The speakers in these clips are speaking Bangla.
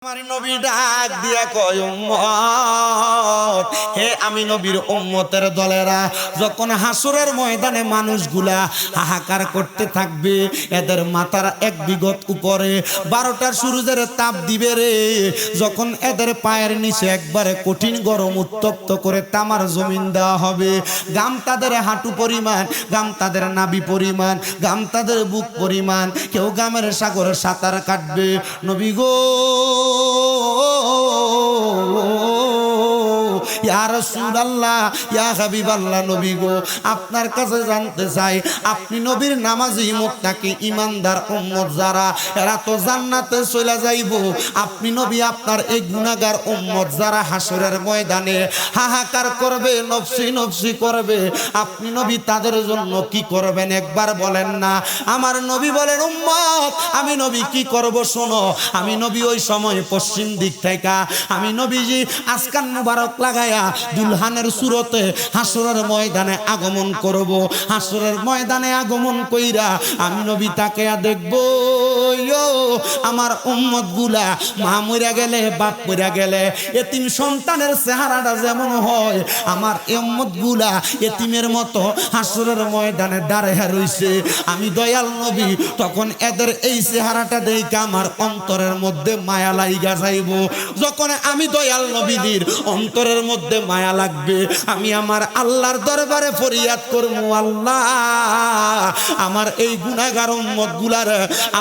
আমার নবী ডাক দিয়া কয় উম্মত, হে আমি নবীর উম্মতের দলেরা, যখন হাসরের ময়দানে মানুষগুলা হাহাকার করতে থাকবে, এদের মাথার এক বিগত উপরে 12টার সূর্যের তাপ দিবে রে, যখন এদের পায়ের নিচে একবারে কঠিন গরম উত্তপ্ত করে তামার জমিন দেওয়া হবে, গাম তাদের হাঁটু পরিমাণ, গাম তাদের নাভি পরিমাণ, গাম তাদের বুক পরিমাণ, কেউ গামের সাগরে সাঁতার কাটবে। নবী গো ইয়া রাসূলুল্লাহ, ইয়া হাবিবাল্লাহ, নবী গো আপনার কাছে জানতে চাই, আপনি নবীর নামাজি মুত্তাকি ঈমানদার উম্মত যারা, এরা তো জান্নাতে চলে যাইব, আপনি নবী আপনার এই গুনাহগার উম্মত যারা হাসরের ময়দানে হাহাকার করবে, নফসি নফসি করবে, আপনি নবী তাদের জন্য কি করবেন একবার বলেন না। আমার নবী বলেন উম্মত আমি নবী কি করব শোনো। আমি নবী ওই সময় পশ্চিম দিক থেকে আমি নবীজি আসকান মুবারক লাগায়া দুলহানের সুরতে হাসরের ময়দানে আগমন করব। হাসরের ময়দানে আগমন কইরা আমি নবী তাকে দেখব, আমার উম্মত গুলা মা মইরা গেলে বাপ মইরা গেলে এতিম সন্তানের চেহারাটা যেমন হয়, আমার উম্মত গুলা এতিমের মতো হাসরের ময়দানে দাঁড়ায়া রইছে। আমি দয়াল নবী তখন এদের এই চেহারাটা দেখে আমার অন্তরের মধ্যে মায়া লাইগা যাইব। যখন আমি দয়াল নবীদের অন্তরের মধ্যে মায়া লাগবে, আমি আমার আল্লাহর দরবারে ফরিয়াদ করব, আল্লাহ আমার এই গুনাহগার উম্মত গুলার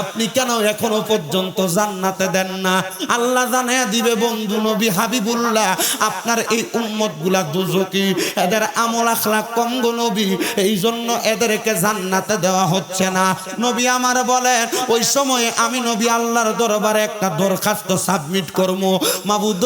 আপনি কেন এখনো পর্যন্ত জান্নাতে দেন না? আল্লাহ জানায়া দিবে, বন্ধু নবী হাবিবুল্লাহ আপনার এই উম্মত গুলা দুজকি, এদের আমল আখলাক কম গো নবী, এই জন্য এদেরকে জান্নাতে দেওয়া হচ্ছে না। নবী আমার বলেন ওই সময় আমি নবী আল্লাহর দরবারে একটা দরখাস্ত সাবমিট করব, মাবুদ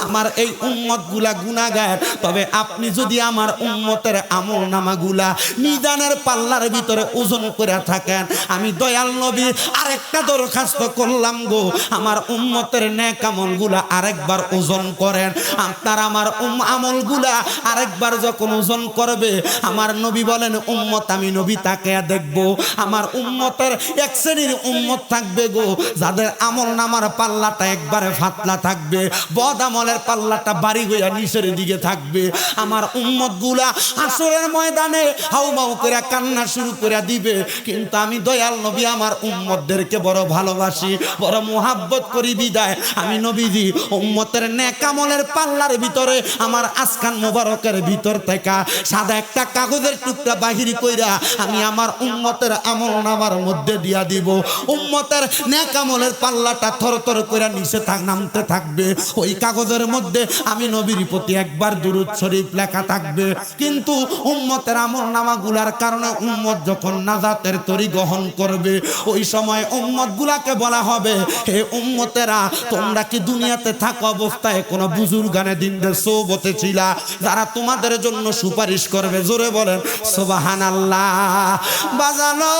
আমার এই উম্মত গুলা গুনাহগার, তবে আপনি যদি আমার উম্মতের আমল নামাগুলা মিজানের পাল্লার ভিতরে ওজন করে থাকেন, আমি দয়াল নবী আরেকটা দরখাস্ত করলাম গো, আমার উম্মতের নেক আমলগুলা আরেকবার ওজন করেন। আপনার আমার আমলগুলা আরেকবার যখন ওজন করবে, আমার নবী বলেন উম্মত আমি নবী তাকে দেখব, আমার উম্মতের এক শ্রেণীর উম্মত থাকবে গো যাদের আমল নামার পাল্লাটা একবারে ফাতলা থাকবে, বদ আমলের পাল্লাটা বাড়ি হইয়া নিচের দিকে থাকবে। আমার উম্মত গুলা হাসরের ময়দানে হাউমাউ করে কান্না শুরু করে দিবে, কিন্তু আমি দয়াল নবী আমার উম্মতদেরকে বড় ভালোবাসি, বড় মোহাব্বত করি বিদায় আমি নবীজি উম্মতের নেক আমলের পাল্লার ভিতরে আমার আসকান মোবারকের ভিতর থেকে সাদা একটা কাগজের টুকরা বাহির কইরা আমি আমার উম্মতের আমল নামার মধ্যে দিয়া দিব। উম্মতের নেক আমলের পাল্লাটা থরথর করে নিচে নামতে থাকবে, ওই কাগজের মধ্যে আমি নবীর প্রতি একবার দুরূদ শরীফ লেখা থাকবে। কিন্তু উম্মতের আমল নামাগুলার কারণে উম্মত যখন নাজাতের তরি গ্রহণ করবে, ওই সময় উম্মত গুলাকে বলা হবে, হে উম্মতেরা তোমরা কি দুনিয়াতে থাকা অবস্থায় কোনো বুজুর্গানে দিনদের সোবতে ছিলা যারা তোমাদের জন্য সুপারিশ করবে? জোরে বলেন সুবহানাল্লাহ। বাজানো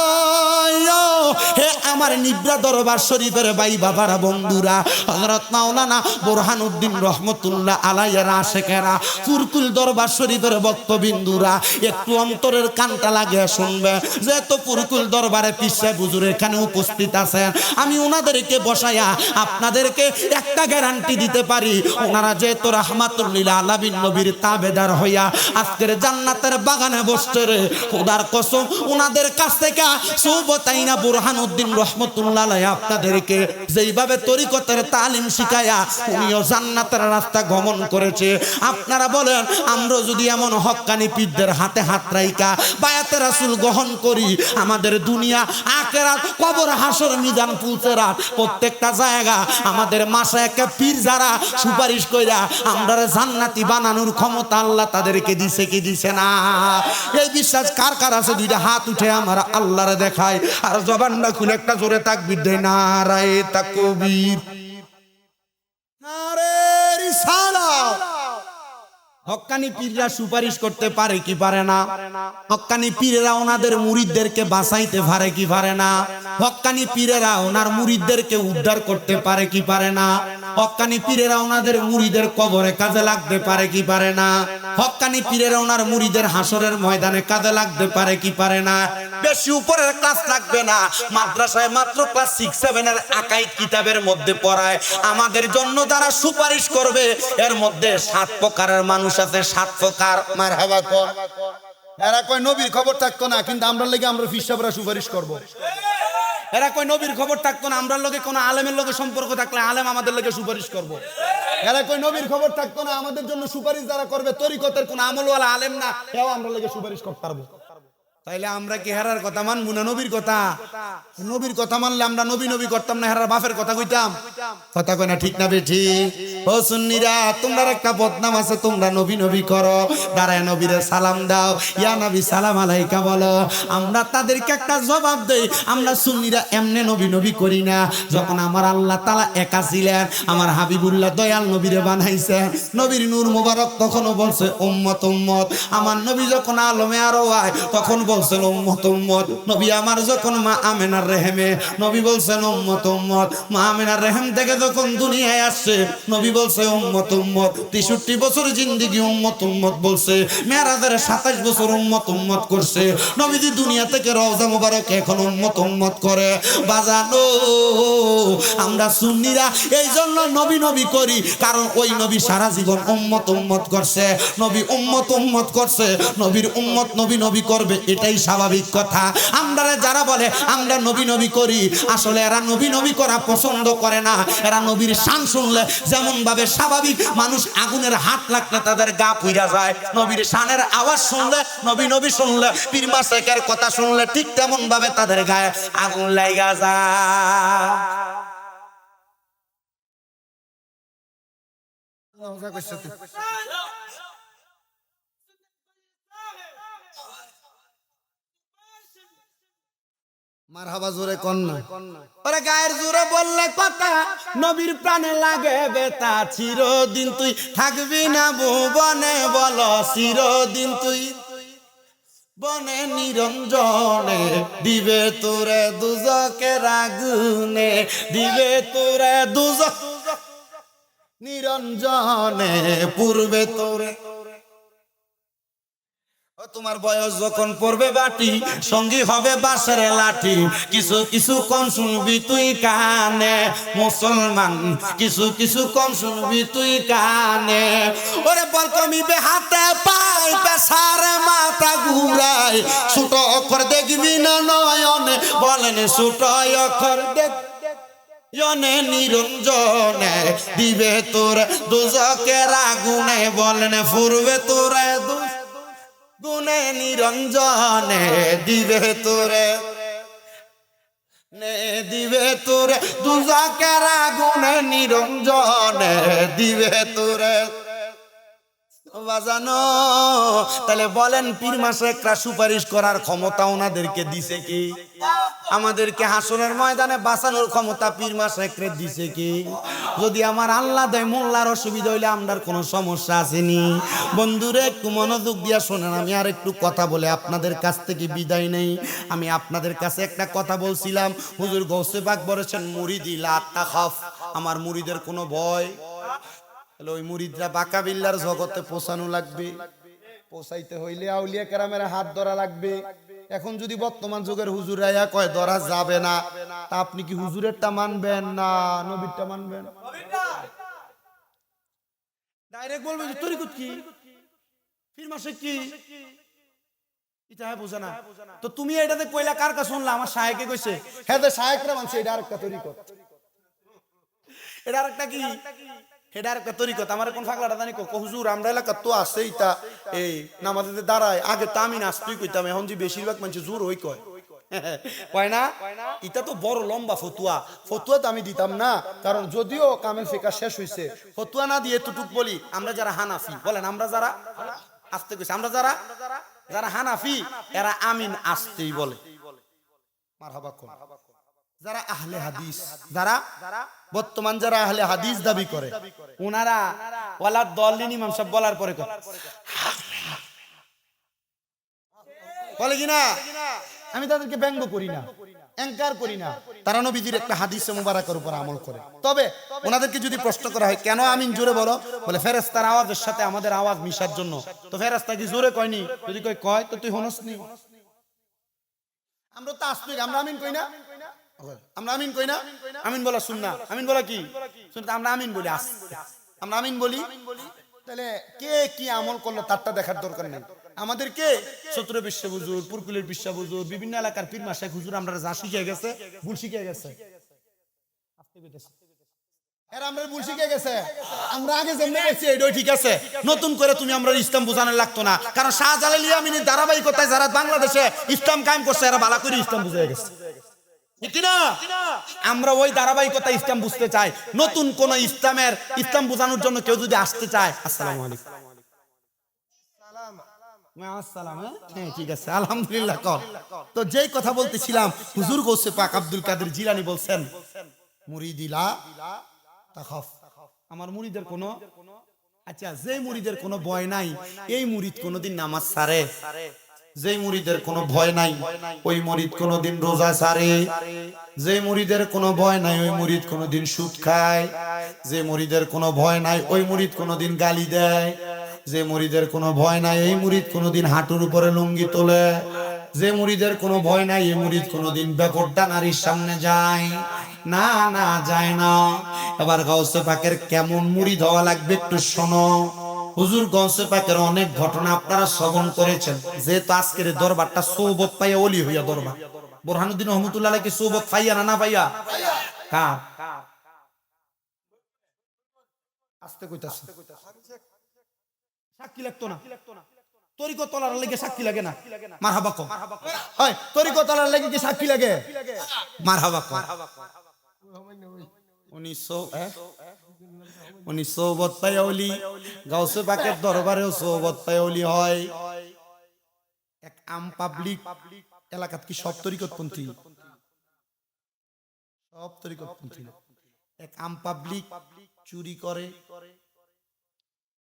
হে আমার নিব্রা দরবার শরীফের ভাই বাবারা বন্ধুরা, হযরত মাওলানা বুরহানুদ্দিন রহমতুল্লাহ আলাইহির আশিকেরা, ফুরকুল দরবার শরীফের ভক্তবিন্দুরা একটু অন্তরের কানটা লাগিয়ে শুনবে, যেহেতু ফুরকুল দরবারে পীর সাহেব হুজুর এখানে উপস্থিত আছেন, আমি ওনাদেরকে বসায়া আপনাদেরকে একটা গ্যারান্টি দিতে পারি, ওনারা যেহেতু রাহমাতুল লিল আলামিন নবীর তাবেদার হইয়া আজকের জান্নাতের বাগানে বসছে রে, খোদার কসম ওনাদের কাছ থেকে সুবতাইনা বুরহানুদ্দিন রহমতুল্লাহ আলাইহি আপনাদেরকে যেইভাবে তরিকতের তালিম শিখায়া উনিও জান্নাতের রাস্তা গমন করেছে। আপনারা বলেন আমরা যদি এমন হক্কানি পীরদের হাতে হাত রাইকা বায়াতে রাসূল গ্রহণ করি, আমাদের দুনিয়া আখিরাত কবর হাসর মিজান পুলসেরাত প্রত্যেকটা জায়গা আমাদের মাশায়েখে পীর যারা সুপারিশ কইরা আমরারে জান্নাতি বানানোর ক্ষমতা আল্লাহ তাদেরকে দিছে কি দিছে না? এই বিশ্বাস কার কার আছে? দুইটা হাত উঠে আমরা আল্লাহরে দেখায় আর জবানটা খুলে একটা জোরে তাকবীর দেয়, নারায়ে তাকবীর, নারে রিসালাত। হক্কানি পীররা সুপারিশ করতে পারে কি পারে না? হক্কানি পীরেরা ওনাদের মুরিদদেরকে বাঁচাইতে পারে কি পারে না? হক্কানি পীরেরা ওনার মুরিদদেরকে উদ্ধার করতে পারে কি পারে না? হক্কানি পীরেরা ওনাদের মুরিদের কবরে কাজে লাগতে পারে কি পারে না? হক্কানি পীরের ওনার মুরিদের হাসরের ময়দানে কাজে লাগতে পারে কি পারে না? বেশি উপরের ক্লাস লাগবে না, মাদ্রাসায় মাত্র ক্লাস 6-7 এর আকাইদ কিতাবের মধ্যে পড়ায়। আমাদের জন্য যারা সুপারিশ করবে এর মধ্যে 7 প্রকারের মানুষ আছে, 7 প্রকার। মারহাবা কোন। এরা কয় নবীর খবর থাকতো না, কিন্তু আমরা লেগে আমরা ফিস সাহেবরা সুপারিশ করব। এরা কয় নবীর খবর থাকতো না, আমরা লগে কোন আলেমের লগে সম্পর্ক থাকলে আলেম আমাদের লগে সুপারিশ করব। এরা কয় নবীর খবর থাকতো না, আমাদের জন্য সুপারিশ যারা করবে তরিকতের কোন আমলওয়ালা আলেম না, এও আমরা লেগে সুপারিশ করতে পারবো। তাইলে আমরা কি হেরার কথা মানবো না নবীর কথা? নবীর কথা মানলে আমরা নবী নবী করতাম না, হেরার বাপের কথা কইতাম? কথা কই না, ঠিক না বেঠি? ও সুন্নিরা, তোমরা একটা বদনাম আছে, তোমরা নবী নবী করো, দাঁড়ায় নবীরে সালাম দাও, ইয়া নবী সালাম আলাইকা বলো। আমরা তাদেরকে একটা জবাব দেই, আমরা সুন্নিরা এমনে নবী নবী করি না। যখন আমার আল্লাহ তাআলা একা ছিলেন, আমার হাবিবুল্লাহ দয়াল নবীরে বানাইছেন, নবীর নূর মুবারক তখনও বলছে উম্মত উম্মত। আমার নবী যখন আলমে আরো হয় তখন বলছেন উম্মত উম্মত। নবী আমার যখন মা আমেনার রেহেমে, নবী বলছেন উম্মত উম্মত। মা আমেনার রেহেম থেকে যখন দুনিয়ায় আসছে, নবী বলছে উম্মত উম্মত। 63 বছর জিন্দেগি উম্মত উম্মত বলছে। মেরাজের 27 বছর উম্মত উম্মত করছে। নবীজি দুনিয়া থেকে রওজা মুবারক এখন উম্মত উম্মত করে। বাজানো আমরা সুন্নিরা এই জন্য নবী নবী করি, কারণ ওই নবী সারা জীবন উম্মত উম্মত করছে। নবী উম্মত উম্মত করছে, নবীর উম্মত নবী নবী করবে, এটাই স্বাভাবিক কথা। আমরা যারা বলে আমরা নবী নবী করি, আসলে এরা নবী নবী করা পছন্দ করে না। এরা নবীর শান শুনলে যেমন ভাবে স্বাভাবিক মানুষ আগুনের হাত লাগলে তাদের গা পুইরা যায়, নবীর শানের আওয়াজ শুনলে, নবী নবী শুনলে, পীর মাশায়েখের কথা শুনলে ঠিক তেমন ভাবে তাদের গায়ে আগুন লাগা যায়। মারহাবা জোরে কোন না। ওরে গায়ের জোরে বললে কথা, নবীর প্রাণে লাগে বেতা। চিরদিন তুই থাকবি না ভুবনে, বলো চিরদিন তুই বনে নিরঞ্জনে, দিবে তোরে দুজকের আগুনে, দিবে তোরে দুজক নিরঞ্জনে, পূর্বে তোরে। তোমার বয়স যখন পড়বে বাটি, সঙ্গী হবে বাঁশের লাঠি। কিছু কিছু কম শুনবি তুই কানে, মুসলমান কিছু কিছু কম শুনবি তুই কানে। ওরে বল কমিবে হাতে পাই, পেশার মাথা ঘুরাই, ছোট অক্ষর দেখবি না নয়নে, বলেন ছোট অক্ষর দেখ জনে নিরঞ্জনে, দিবে তোরে দুজকের আগুনে, বলেন ফুরবে তোরে গুনে নিরঞ্জনে, দিবে তোরে নে, দিবে তোরে দুজকের আগুনে নিরঞ্জনে, দিবে তোরে। বাজানো তাহলে বলেন পীর মাশায়েখরা সুপারিশ করার ক্ষমতা ওনাদেরকে দিছে কি? আমাদেরকে হাসরের ময়দানে বাঁচানোর ক্ষমতা পীর মাশায়েখরে দিছে কি? যদি আমার আল্লাহ দেয়, মোল্লার অসুবিধা হইলে আমরার কোনো সমস্যা আসেনি। বন্ধুরে একটু মনোযোগ দিয়া শোনেন, আমি আর একটু কথা বলে আপনাদের কাছ থেকে বিদায় নেই। আমি আপনাদের কাছে একটা কথা বলছিলাম, হুজুর গৌসে পাক বলেছেন মুরিদি লা তাখাফ, আমার মুরিদের কোনো ভয়। ওই মুরিদরা বাঁকা বিল্লার জগতে পৌঁছানো লাগবে, পৌঁছাইতে হইলে আউলিয়া কেরামের হাত ধরা লাগবে। এখন যদি বর্তমান যুগের হুজুর আয়া কয় ধরা যাবে না, তা আপনি কি হুজুরেরটা মানবেন না নবীরটা মানবেন? ডাইরেক্ট বলবে যে তরিকত কি, পীর মাশায়েখ কি, এটা বোঝে না। তো তুমি এটাতে কইলা কার কাছে শুনলা? আমার শায়েখে কইছে। হ্যাঁ, শায়েখরা মানছে এটা আরেকটা তরিকত। এটা আরেকটা কি? এটা আরেকটা তরিকত। আমার কোন ফাগলাটা জানি কো হুজুর আমরা এলাকা তো আছে ইতা এই নামাজে দাঁড়ায়, আগে তো আমি নাস্তুই কইতাম, এখন যে বেশিরভাগ মানুষ জোর হই কয় কয় না। এটা তো বড় লম্বা ফতুয়া, ফতুয়া তো আমি দিতাম না, কারণ যদিও কামেল ফিকা শেষ হইছে, ফতুয়া না দিয়ে এতটুক বলি। আমরা যারা হানাফি, বলেন আমরা যারা আসতে কইছি, আমরা যারা যারা হানাফি এরা আমিন আসতেই বলে। মারহাবা কোন। যারা আহলে হাদিস, যারা বর্তমান যারা আহলে হাদিস দাবি করে, ওনারা ওয়ালা দলিন ইমাম সাহেব বলার পরে বলে কিনা আমি তাদেরকে ব্যঙ্গ করি না, অ্যাঙ্কার করি না, তারা নবীজির একটা হাদিসে মুবারাকের উপর আমল করে। তবে ওনাদেরকে যদি প্রশ্ন করা হয় কেন আমিন জোরে বলো, বলে ফেরেশতার আওয়াজের সাথে আমাদের আওয়াজ মিশার জন্য। তো ফেরেশতা কি জোরে কয়নি? যদি কয় তো তুই হনসনি। আমরা তো আস্তিক, আমরা আমিন কই না, আমরা আমিন কই না। আমিন বলা সুন্নাহ, আমিন বলা কি সুন্নাহ, আমরা আমিন বলি, আমরা আমিন বলি। তাহলে কে কি আমল করলো তারটা দেখার দরকার নেই আমাদেরকে। সত্তর বিশ্ব হুজুর, পুরকুলের বিশ্ব হুজুর, বিভিন্ন এলাকার পীর মাশাইখ হুজুর আমরা যা শিখে গেছে, ভুল শিখে গেছে, এরা আমরা ভুল শিখে গেছে। আমরা আগে যেমন গেছি এটাই ঠিক আছে, নতুন করে তুমি আমরা ইসলাম বোঝানো লাগতো না। কারণ শাহজালাল ইয়ামিনীর ধারাবাহিকতায় যারা বাংলাদেশে ইসলাম কায়েম করছে এরা ভালো করে ইসলাম বুঝে গেছে, ঠিক না? আমরা ওই ধারাবাহিকতা ইসলাম বুঝতে চাই। নতুন কোন ইসলাম বোঝানোর জন্য কেউ যদি আসতে চায়, আসসালামু আলাইকুম, হ্যাঁ ঠিক আছে, আলহামদুলিল্লাহ কর। তো যেই কথা বলতেছিলাম, হুজুর গৌসে পাক আব্দুল কাদের জিলানী বলছেন, মুরিদিলা তাখাফ, আমার মুরিদের কোনো, আচ্ছা যে মুরিদের কোনো ভয় নাই, এই মুরিদ কোনোদিন নামাজ ছাড়ে। যে মুরিদের কোনো ভয় নাই ওই মুরিদ কোনোদিন রোজা ছাড়ে। যে মুরিদের কোনো ভয় নাই ওই মুরিদ কোনোদিন সুদ খায়। যে মুরিদের কোনো ভয় নাই ওই মুরিদ কোনোদিন গালি দেয়। যে মুরিদের কোনো ভয় নাই এই মুরিদ কোনোদিন হাঁটুর উপরে লুঙ্গি তোলে। যে মুরিদের কোনো ভয় নাই এই মুরিদ কোনোদিন বেপরদা নারীর সামনে যায় না, না যায় না। এবার গাউসে পাকের কেমন মুরিদ হওয়া লাগবে একটু শোনো। হুজুর গাউসে পাকের অনেক ঘটনা আপনারা শ্রবণ করেছেন। যেহেতু আজকের দরবারটা সৌবত পাইয়া ওলি হইয়া দরবার, বোরহানুদ্দিন রহমতুল্লাহ কি সৌবত পাইয়া না পাইয়া? কার? আস্তে কইতাছে, সাক্ষী লাগতো না, তরিকত তলার লাগে সাক্ষী লাগে না। মারহাবা কও, হয় তরিকত তলার লাগে কি সাক্ষী লাগে? মারহাবা কও। 1900 সৌবত পাইয়া ওলি, গাউসে পাকের দরবারেও সৌবত পাইয়া ওলি হয়। এক আম পাবলিক এলাকাত কি সব তরিকতপন্থী? সব তরিকতপন্থী। এক আম পাবলিক চুরি করে,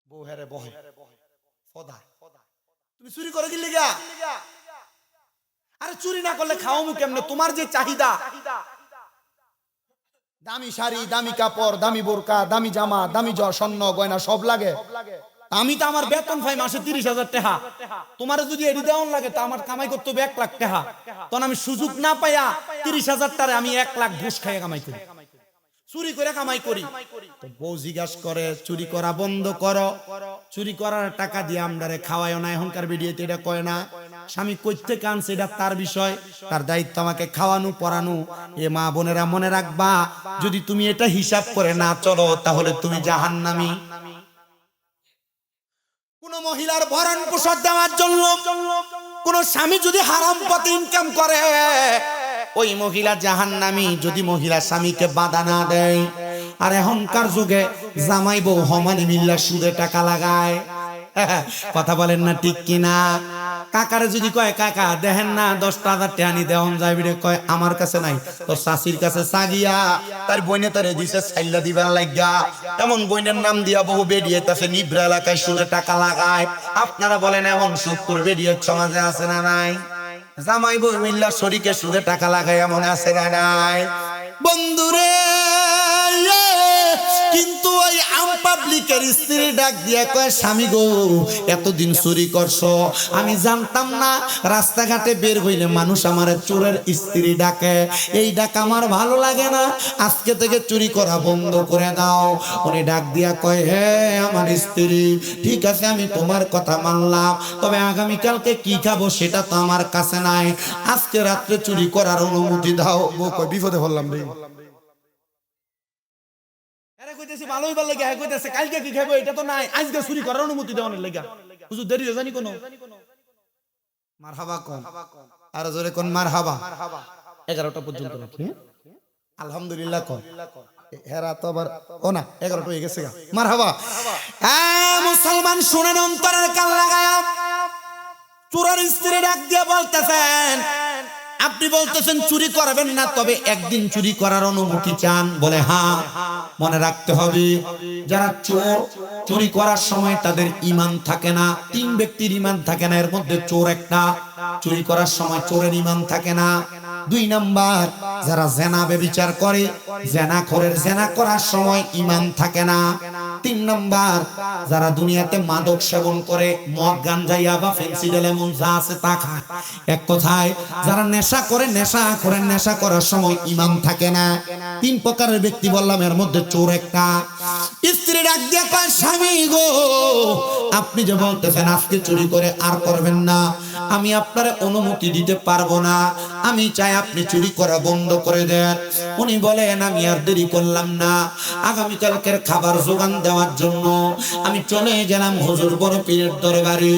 বউ হেরে বহে ফদা। তুমি চুরি করে কি লিগা? আরে চুরি না করলে খাও মু কেমনে? তোমার যে চাহিদা, দামি শাড়ি, দামি কাপড়, দামি বোরকা, দামি জামা, দামি স্বর্ণ গয়না সব লাগে। আমি তো আমার বেতন পাই মাসে 30,000 টাকা, তোমার যদি এডি দেওয়ান লাগে তা আমার কামাই করতে হবে 1 লাখ টাকা। তখন আমি সুযোগ না পাইয়া 30,000 টাকা আমি 1 লাখ ঘুষ খাইয়া কামাই করি, চুরি করে কামাই করি। তো বউ জিজ্ঞাসা করে চুরি করা বন্ধ করো, চুরি করার টাকা দিয়ে আমরারে খাওয়ায় না। এখনকার ভিডিওতে এটা কয় না, স্বামী কইতে কান সেটা তার বিষয়, তার দায়িত্ব আমাকে খাওয়ানো পরানো। এ মা বোনেরা মনে রাখবা, যদি তুমি এটা হিসাব করে না চলো তাহলে তুমি জাহান্নামী। কোন মহিলার ভরণ পোষণ দেওয়ার জন্য কোন স্বামী যদি হারাম পথে ইনকাম করে ওই মহিলা জাহান্নামী, যদি মহিলা স্বামীকে বাধা না দেয়। আর এখনকার যুগে জামাই বউ হমানি মিল্লা সুদে টাকা লাগায়, কথা বলেন না ঠিক কিনা? কাকারে যদি কয় কাকা দেখেন না 10,000 টাকা নি দেওয়ান যাইবি রে, কয় আমার কাছে নাই, তোর শাশির কাছে সাগিয়া তার বইনে তারে দিছে সাইল্লা দিবার লাগা। এমন বইনের নাম দিয়া বহু বেরিয়েছে নিভ্রা এলাকায় সুদে টাকা লাগায়। আপনারা বলেন এমন সুদ করে বেরিয়ে সমাজে আছে না নাই? জামাই বউ মিল্লা শরীকে সুদে টাকা লাগায় এমন আছে না নাই? বন্ধুরে, কিন্তু ওই আম পাবলিকের স্ত্রী ডাক দিয়া কয় স্বামী গো এতদিন চুরি করছো, আমি জানতাম না। রাস্তাঘাটে বের হইলে মানুষ আমার চোরের স্ত্রী ডাকে, এই ডাক আমার ভালো লাগে না, আজকে থেকে চুরি করা বন্ধ করে দাও। উনি ডাক দিয়া কয় হে আমার স্ত্রী, ঠিক আছে আমি তোমার কথা মানলাম, তবে আগামীকালকে কি খাবো সেটা তো আমার কাছে নাই, আজকে রাত্রে চুরি করার অনুমতি দাও। বউ কয় বিপদে পড়লাম রে, ভালোই ভালো লাগে, কইতেছে কালকে কি খাবো এটা তো নাই, আজকে চুরি করার অনুমতি দেওয়ার লাগা। হুজুর দেরি জানি কোন মারহাবা কোন, আর জোরে কোন মারহাবা। 11টা পর্যন্ত রাখি, আলহামদুলিল্লাহ কোন। হেরা তো আবার ও না 11টা হয়ে গেছে। মারহাবা। মুসলমান শুনেন, অন্তরের কান লাগায়া চোরের স্ত্রী ডাক দিয়ে বলতেছেন আপনি বলতেছেন চুরি করবেন না, তবে একদিন চুরি করার অনুমতি চান। বলে হ্যাঁ, মনে রাখতে হবে যারা চোর, চুরি করার সময় তাদের ঈমান থাকে না। 3 ব্যক্তির ঈমান থাকে না, এর মধ্যে চোর একটা। চুরি করার সময় চোরের ঈমান থাকে না। 2 নাম্বার, যারা জেনা ব্যভিচার করে, জেনাখোরের জেনা করার সময় ঈমান থাকে না। 3 নাম্বার, যারা দুনিয়াতে মাদক সেবন করে, মদ গাঞ্জা ইয়াবা ফেন্সিডিল এমন যা আছে তা খায়। এক কথায় যারা নেশা করে, নেশা করার সময় ঈমান থাকে না। 3 প্রকারের ব্যক্তি বললাম, এর মধ্যে চোর একটা। স্ত্রী ডাক দিয়ে কয়, স্বামী গো, আপনি যে বলতেছেন আজকে চুরি করে আর করবেন না, আমি আপনার অনুমতি দিতে পারবো না। আমি চাই আপনি চুরি করা বন্ধ করে দেন। উনি বলেন, আমি আর দেরি করলাম না, আগামীকালকের খাবার জোগান দেওয়ার জন্য আমি চলে গেলাম হুজুর বড় পীরের দরবারে।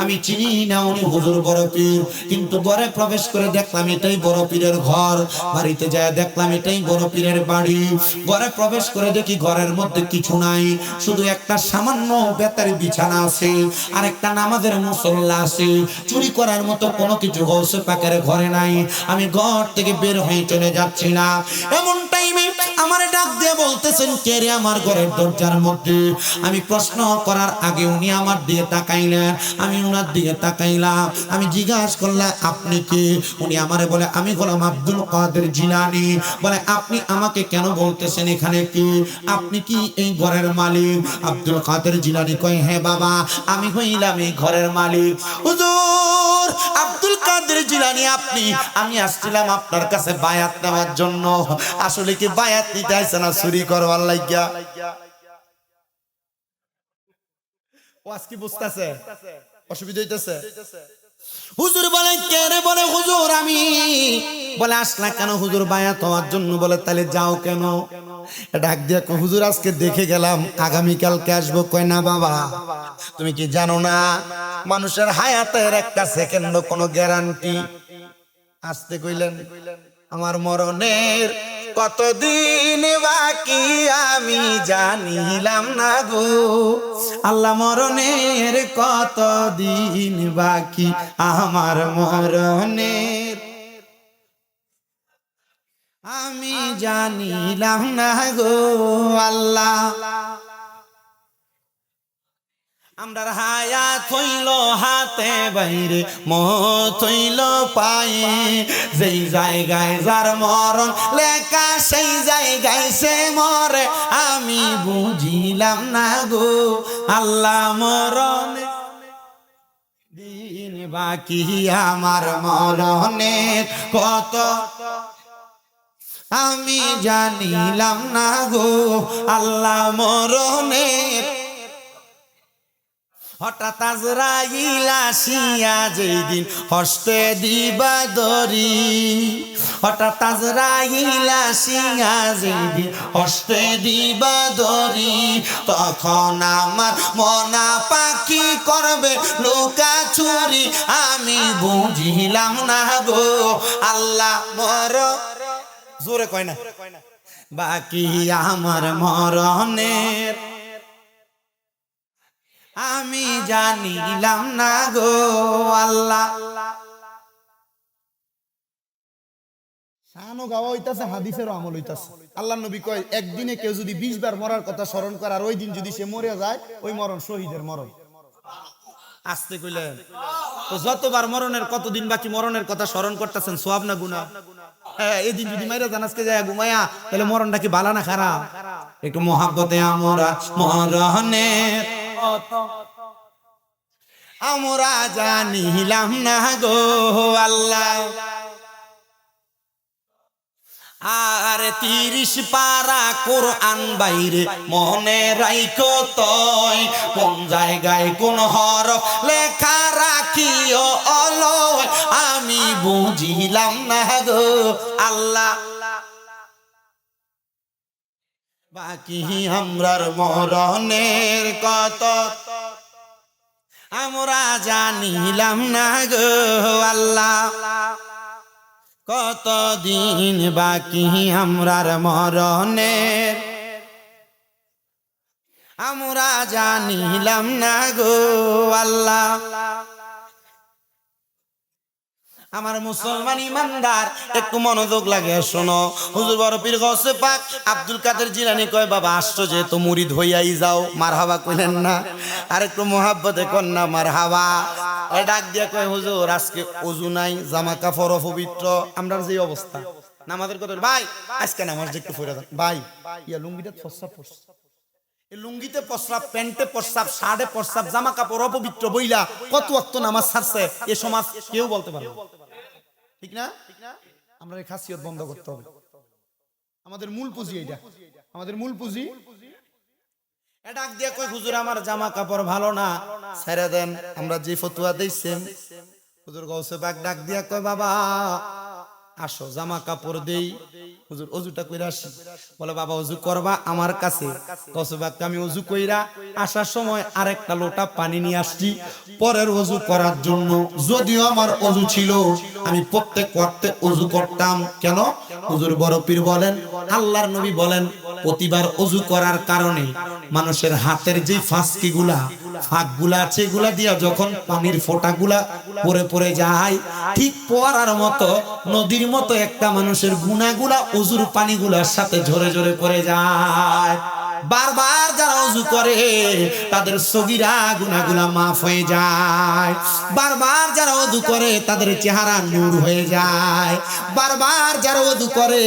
আমি চিনি না উনি হুজুর বড় পীর, কিন্তু ঘরে প্রবেশ করে দেখলাম এটাই বড় পীরের ঘর। বাড়িতে যায় দেখলাম এটাই বড় পীরের বাড়ি। ঘরে প্রবেশ করে দেখি ঘরের মধ্যে কিছু নাই, শুধু একটা সামান্য বেতের বিছানা আছে আর একটা নামাজের মুসল্লা আছে। চুরি করার মতো কোনো কিছু গৌসে পাকের ঘরে নাই। আমি ঘর থেকে বের হয়ে চলে যাচ্ছি না, এমন টাইমে আমার ডাক দিয়ে বলতেছেন, কে রে আমার ঘরের দরজার মধ্যে? আমি প্রশ্ন করার আগে উনি আমার দিকে তাকাইলেন, আমি উনার দিকে তাকাইলাম। আমি জিজ্ঞাসা করলাম, আপনি কে? উনি আমারে বলে, আমি হলাম আব্দুল কাদের জিলানী। বলে, আপনি আমাকে কেন বলতেছেন এখানে কি? আপনি কি এই ঘরের মালিক? আব্দুল কাদের জিলানী কয়, হ্যাঁ বাবা, আমি হইলাম এই ঘরের মালিক। হুজুর আব্দুল কাদের জিলানী আপনি? আমি আসছিলাম আপনার কাছে বায়াত নেওয়ার জন্য। আসলে কি বায়াত নিতে আইছে না চুরি করবার লাগিয়া? ওয়াজ কি বুঝতেছে? অসুবিধা হইতেছে? হুজুর বলে, কে রে? বলে, হুজুর আমি। বলে, আসলা কেন হুজুর বায়াত হওয়ার জন্য? বলে, তাহলে যাও কেন? ডাক দিয়া কয়, হুজুর আজকে দেখে গেলাম, আগামীকালকে আসবো। কয়, না বাবা, তুমি কি জানো না মানুষের হায়াতের একটা সেকেন্ড কোনো গ্যারান্টি? আসতে কইলেন, আমার মরণের কতদিন বাকি আমি জানিলাম না গো। আল্লাহ, মরণের কতদিন বাকি আমার মরণের আমি জানিলাম না গো আল্লাহ। আমরার হায়াত হইল হাতে বাইরে, মত হইল পায়ে। যেই জায়গায় যার মরণ লেখা, সেই জায়গায় সে মরে। আমি বুঝিলাম না গো আল্লাহ, মরণ দিন বাকি আমার মরণের কত আমি জানিলাম না গো আল্লাহ, মরণের। হঠাৎ আজরাইল আসিয়া যেই দিন হস্তে দিবা দরি, হঠাৎ আজরাইল আসিয়া যেই দিন হস্তে দিবা দরি, তখন আমার মনা পাখি করবে লুকা চুরি। আমি বুঝিলাম না গো আল্লাহ, মর জোরে কয় না বাকি আমার মরণের আমি জানিলাম না গো আল্লাহ। শানো গাওয়া হইতাছে, হাদিসেরও আমল হইতাছে। আল্লাহ নবী কয়, একদিনে কেউ যদি 20 বার মরার কথা স্মরণ করে, আর ওই দিন যদি সে মরে যায়, ওই মরণ শহীদের মরণ। আসতে কইলেন, তো যতবার মরণের কতদিন বাকি মরণের কথা স্মরণ করতেছেন, সওয়াব না গুনাহ? হ্যাঁ, এই দিন যদি মাইরা জান আজকে যায় ঘুমায়া, তাহলে মরণটা কি ভালো না খারাপ? একটু মহাব্বতে আমরা মরণের আমরা জানিলাম না গো আল্লাহ। আর 30 পারা কোরআন বাইরে মনে রাইখো তয়, কোন জায়গায় কোন হরফ লেখা রাখিও অলয়। আমি বুঝিলাম না গো আল্লাহ, বাকি আমরার মরণের কত আমরা জানিলাম না গো আল্লাহ, কতদিন বাকি আমরার মরণের আমরা জানিলাম না গো আল্লাহ। আমার মুসলমান ইমানদার একটু মনোযোগ লাগে শোনো। হুজুর বড় পীর গৌসে পাক আব্দুল কাদের জিলানী কয় বাবা আসছো যেহেতু মুরিদ হইয়াই যাও। মারহাবা কইলেন না? আর একটু মোহাব্বতে কর না মারহাবা। ডাক দিয়া কয় হুজুর আজকে ওযু নাই, জামা কাপড় অপবিত্র। আমরা যে অবস্থা নামাজের কথা ভাই আজকে নামাজ একটু পড়ে দেন ভাই। ইয়া লুঙ্গিটা প্রস্রাব পড়ছে, এই লুঙ্গিতে প্রস্রাব, প্যান্টে প্রস্রাব, শার্টে প্রস্রাব, জামা কাপড় অপবিত্র বইলা কত ওয়াক্ত নামাজ ছাড়ছে এ সমাজ কেউ বলতে পারবে না। ঠিক না? আমরা এই খাসিয়ত বন্ধ করতে হবে। আমাদের মূল পুঁজি এটা, আমাদের মূল পুঁজি। ডাক দিয়ে কই হুজুর আমার জামা কাপড় ভালো না, ছেড়ে দেন। আমরা যে ফতোয়া দিয়েছেন হুজুর গৌসে পাক ডাক দিয়া কয় বাবা আসো জামা কাপড় দেই। হুজুর ওযুটা কইরা আসি। বলে বাবা ওযু করবা আমার কাছে? গৌসে পাক আমি ওযু কইরা আসার সময় আরেকটা লোটা পানি নিয়ে আসছি পরের ওযু করার জন্য। যদিও আমার ওযু ছিল আমি প্রত্যেক ওয়াক্তে ওযু করতাম। কেন? হুজুর বড় পীর বলেন, আল্লাহর নবী বলেন প্রতিবার ওযু করার কারণে মানুষের হাতের যে ফাঁসকিগুলা ফাঁকগুলা আছে এগুলা দিয়া যখন পানির ফোঁটাগুলা পরে পরে যায় ঠিক পড়ার মতো নদীর মতো একটা মানুষের গুনাহগুলা ওযুর পানিগুলার সাথে ঝরে ঝরে পড়ে যায়। বারবার যারা ওযু করে তাদের সগীরা গুনাহগুলা মাফ হয়ে যায়। বারবার যারা ওযু করে তাদের চেহারা নূর হয়ে যায়। বারবার যারা ওযু করে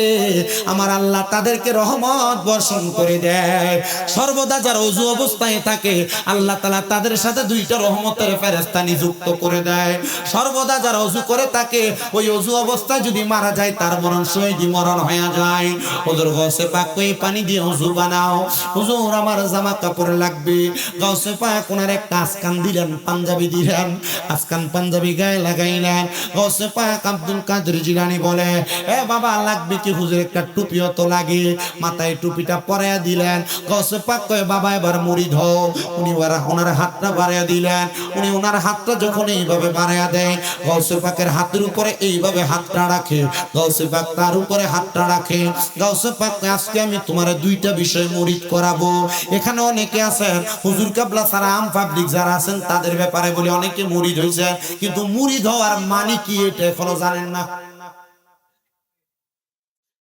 আমার আল্লাহ তাদেরকে রহমত বর্ষণ করে দেয়। সর্বদা যারা ওযু অবস্থায় থাকে আল্লাহ তাআলা তাদের সাথে দুইটা রহমতের ফেরেশতা নিযুক্ত করে দেয়। সর্বদা যারা ওযু করে থাকে ওই ওযু অবস্থায় যদি মারা যায় তার মরণ শহীদি মরণ হয়ে যায়। হুজুর গৌসে পাক কই পানি দিয়ে ওযু বানাও। হুজুর আমার জামা কাপড় লাগবে। গৌসে পাক ওনার একটা আসকান দিলেন, পাঞ্জাবি দিলেন। আসকান পাঞ্জাবি গায়ে লাগাইলেন। গৌসে পাক আব্দুল কাদের জিলানী বলে এ বাবা লাগবে কি? হুজুর একটা টুপিও তো লাগে। মাথায় টুপিটা পরাইয়া দিলেন। গৌসে পাক কয় বাবা এবার মুরিদ হও। উনি ওনার হাতটা বাড়াইয়া দিলেন। উনি ওনার হাতটা যখন এইভাবে বাড়াইয়া দেয় গৌসে পাকের হাতের উপরে এইভাবে হাতটা রাখে। গৌসে পাক তার উপরে হাতটা রাখে। গৌসে পাক আজকে আমি তোমার দুইটা বিষয় মুরিদ করাবো। এখানে অনেকে আছেন হুজুর কেবলা ছাড়া আম পাবলিক যারা আছেন তাদের ব্যাপারে বলে অনেকে মুরিদ হয়েছে, কিন্তু মুরিদ হওয়ার মানে কি এটা এখনো জানেন না।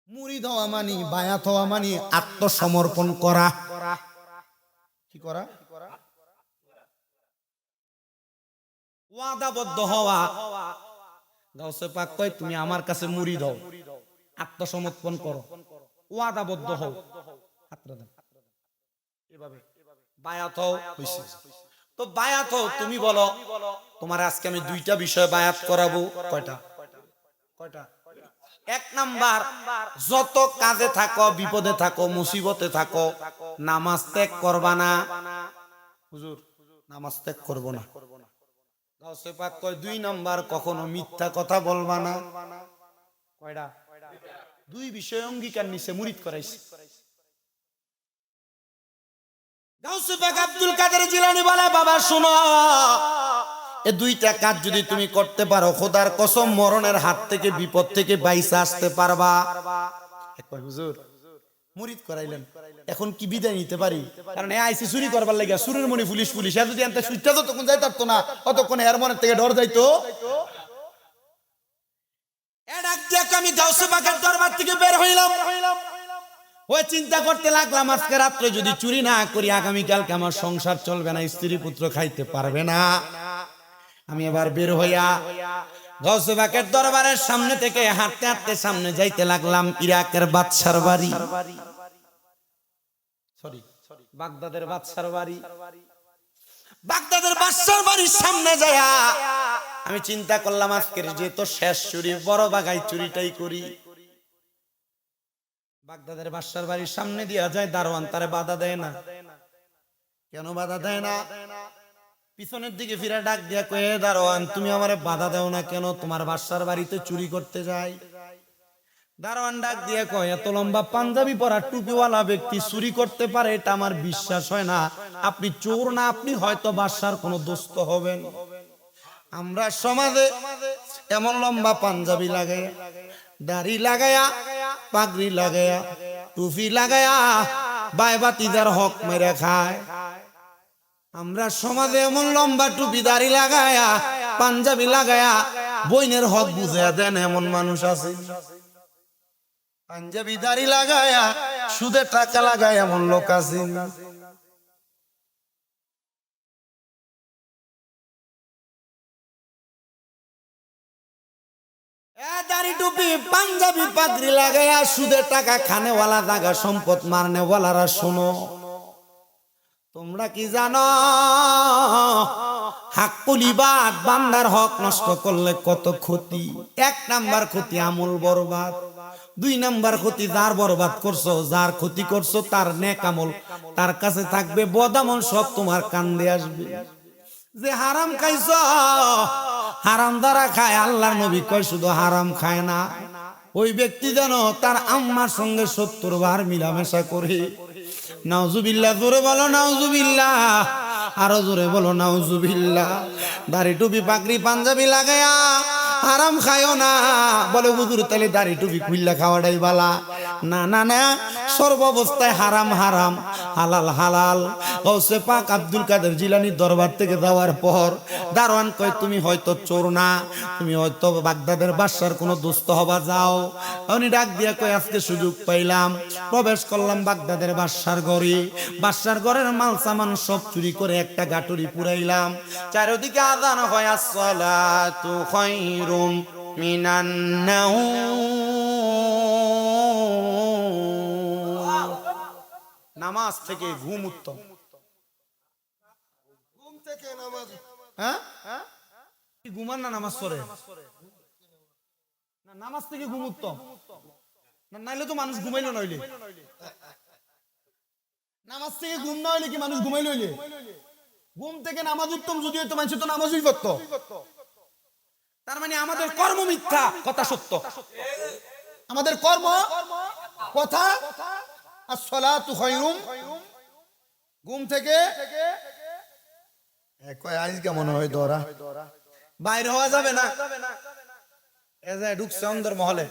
মুরিদ হওয়া মানে বায়াত হওয়া মানে আত্মসমর্পণ করা। কি করা? ওয়াদাবদ্ধ হওয়া। গাউসে পাক কয় তুমি আমার কাছে মুরিদ হও, আত্মসমর্পণ করো, ওয়াদাবদ্ধ হও। হাতটা দেন এভাবে বায়াত হও। হইছে তো বায়াত হও। তুমি বলো তোমার আজকে আমি দুইটা বিষয় বায়াত করাবো। কয়টা? কয়টা? এক নাম্বার, যত কাজে থাকো, বিপদে থাকো, মুসিবতে থাকো, নামাজ ত্যাগ করবা না। হুজুর নামাজ ত্যাগ করব না। গাউসে পাক কয় দুই নাম্বার, কখনো মিথ্যা কথা বলবা না। কয়টা? দুই বিষয় অঙ্গীকার নিছে, মুরিদ করাইছে। গাউসে পাক আব্দুল কাদের জিলানী বলে বাবা শুনো, এই দুইটা কাজ যদি তুমি করতে পারো খোদার কসম মরণের হাত থেকে বিপদ থেকে বাইসা আসতে পারবা। হুজুর মুরিদ করাইলেন, এখন কি বিদায় নিতে পারি? কারণ আইসি চুরি করবার লাগে সুরের মনি পুলিশ পুলিশ আর যদি আনতে সুইটা যতক্ষণ যাই পারতো না ততক্ষণ এর মনের থেকে ডর যাইতো। আমি গাউসে পাকের দরবার থেকে বের হইলাম। ওই চিন্তা করতে লাগলাম আজকে রাত্রে যদি চুরি না করি আগামীকালকে আমার সংসার চলবে না, স্ত্রী পুত্র খাইতে পারবে না। আমি এবার বের হইয়া গাউসে পাকের দরবারের সামনে থেকে হাঁটতে হাঁটতে সামনে যাইতে লাগলাম ইরাকের বাদশার বাড়ি, সরি বাগদাদের বাদশার বাড়ি। বাগদাদের বাদশার বাড়ির সামনে যায়া আমি চিন্তা করলাম আজকের যেহেতু শেষ চুরি বড় বাগাই চুরিটাই করি। বাগদাদের বাদশার বাড়ির সামনে দিয়া যায়, দারোয়ান তারে বাধা দেয় না। কেন বাধা দেয় না? পিছনের দিকে ফিরে ডাক দিয়া কয়ে দারোয়ান তুমি আমারে বাধা দাও না কেন? তোমার বাদশার বাড়িতে চুরি করতে যাই। দারোয়ান ডাক দিয়ে কয় এত লম্বা পাঞ্জাবি পরা টুপিওয়ালা ব্যক্তি চুরি করতে পারে এটা আমার বিশ্বাস হয় না। আপনি চোর না, আপনি হয়তো বাদশার কোনো দোস্ত হবেন। আমরা সমাজে এমন লম্বা পাঞ্জাবি লাগাইয়া, দাড়ি লাগায়া, পাগড়ি লাগায়া, টুপি লাগায়া বাইবাতিদার হক মেরে খায়। আমরা সমাজে এমন লম্বা টুপি দাড়ি লাগায়া পাঞ্জাবি লাগায়া বইনের হক বুঝে দেন এমন মানুষ আছে। পাঞ্জাবি দাড়ি লাগায়া সুদে টাকা লাগায় এমন লোক আছে। দাড়ি টুপি পাঞ্জাবি পাগড়ি লাগায়া সুদে টাকা খানেওয়ালা জাগা সম্পদ মারনেওয়ালারা শোনো, তোমরা কি জানো হাক্কুলিবাদ বান্দার হক নষ্ট করলে কত ক্ষতি? 1 নাম্বার ক্ষতি আমল বরবাদ, 2 নাম্বার ক্ষতি যার বরবাদ করছো, যার ক্ষতি করছো তার নেক আমল তার কাছে থাকবে, বদ আমল সব তোমার কান্দে আসবে। যে হারাম খাইছো, হারাম দ্বারা খায়, আল্লাহর নবী কয় শুধু হারাম খায় না, ওই ব্যক্তি যেন তার আম্মার সঙ্গে 70 বার মিলামেশা করে। নাউজুবিল্লাহ, জোরে বলো নাউজুবিল্লাহ, আরো জোরে বলো নাউজুবিল্লাহ। দাড়ি টুপি পাগড়ি পাঞ্জাবি লাগায়া হারাম খায়ও না, বলে হুজুর তাহলে দাড়ি টুপি খুললা খাওয়াটাই বালা। না না না, সর্বাবস্থায় হারাম হারাম, হালাল হালাল। গৌসে পাক আব্দুল কাদের জিলানীর দরবার থেকে যাওয়ার পর দারোয়ান কয় তুমি হয়তো চোর না, তুমি হয়তো বাগদাদের বাদশার কোনো দোস্ত হবা, যাও। উনি ডাক দিয়া কয় আজকে সুযোগ পাইলাম, প্রবেশ করলাম বাগদাদের বাদশার ঘরে, বাদশার ঘরের মাল সামান সব চুরি করে একটা গাটুরি পুরাইলাম। চারিদিকে আযান হয় আসসালাতু খায়রুম মিনান নাওম, নামাজ থেকে ঘুম উত্তম। ঘুম থেকে নামাজ, হ্যাঁ কি ঘুমান না নামাজ পড়ে না, নামাজ থেকে ঘুম উত্তম না, নাইলে তো মানুষ ঘুমাইলো নইলে, নামাজ থেকে ঘুম না হইলে কি মানুষ ঘুমাইলো হইলে? ঘুম থেকে নামাজ উত্তম, যদি হয়তো মানুষ তো নামাজই করতো। তার মানে আমাদের কর্ম মিথ্যা, কথা সত্য। আমাদের কর্ম কথা আসসালাতু খায়রুম, ঘুম থেকে কয় আজ কেমন হয় দরা বাইরে হওয়া যাবে না। এজায় ঢুকছে অন্দর মহলে,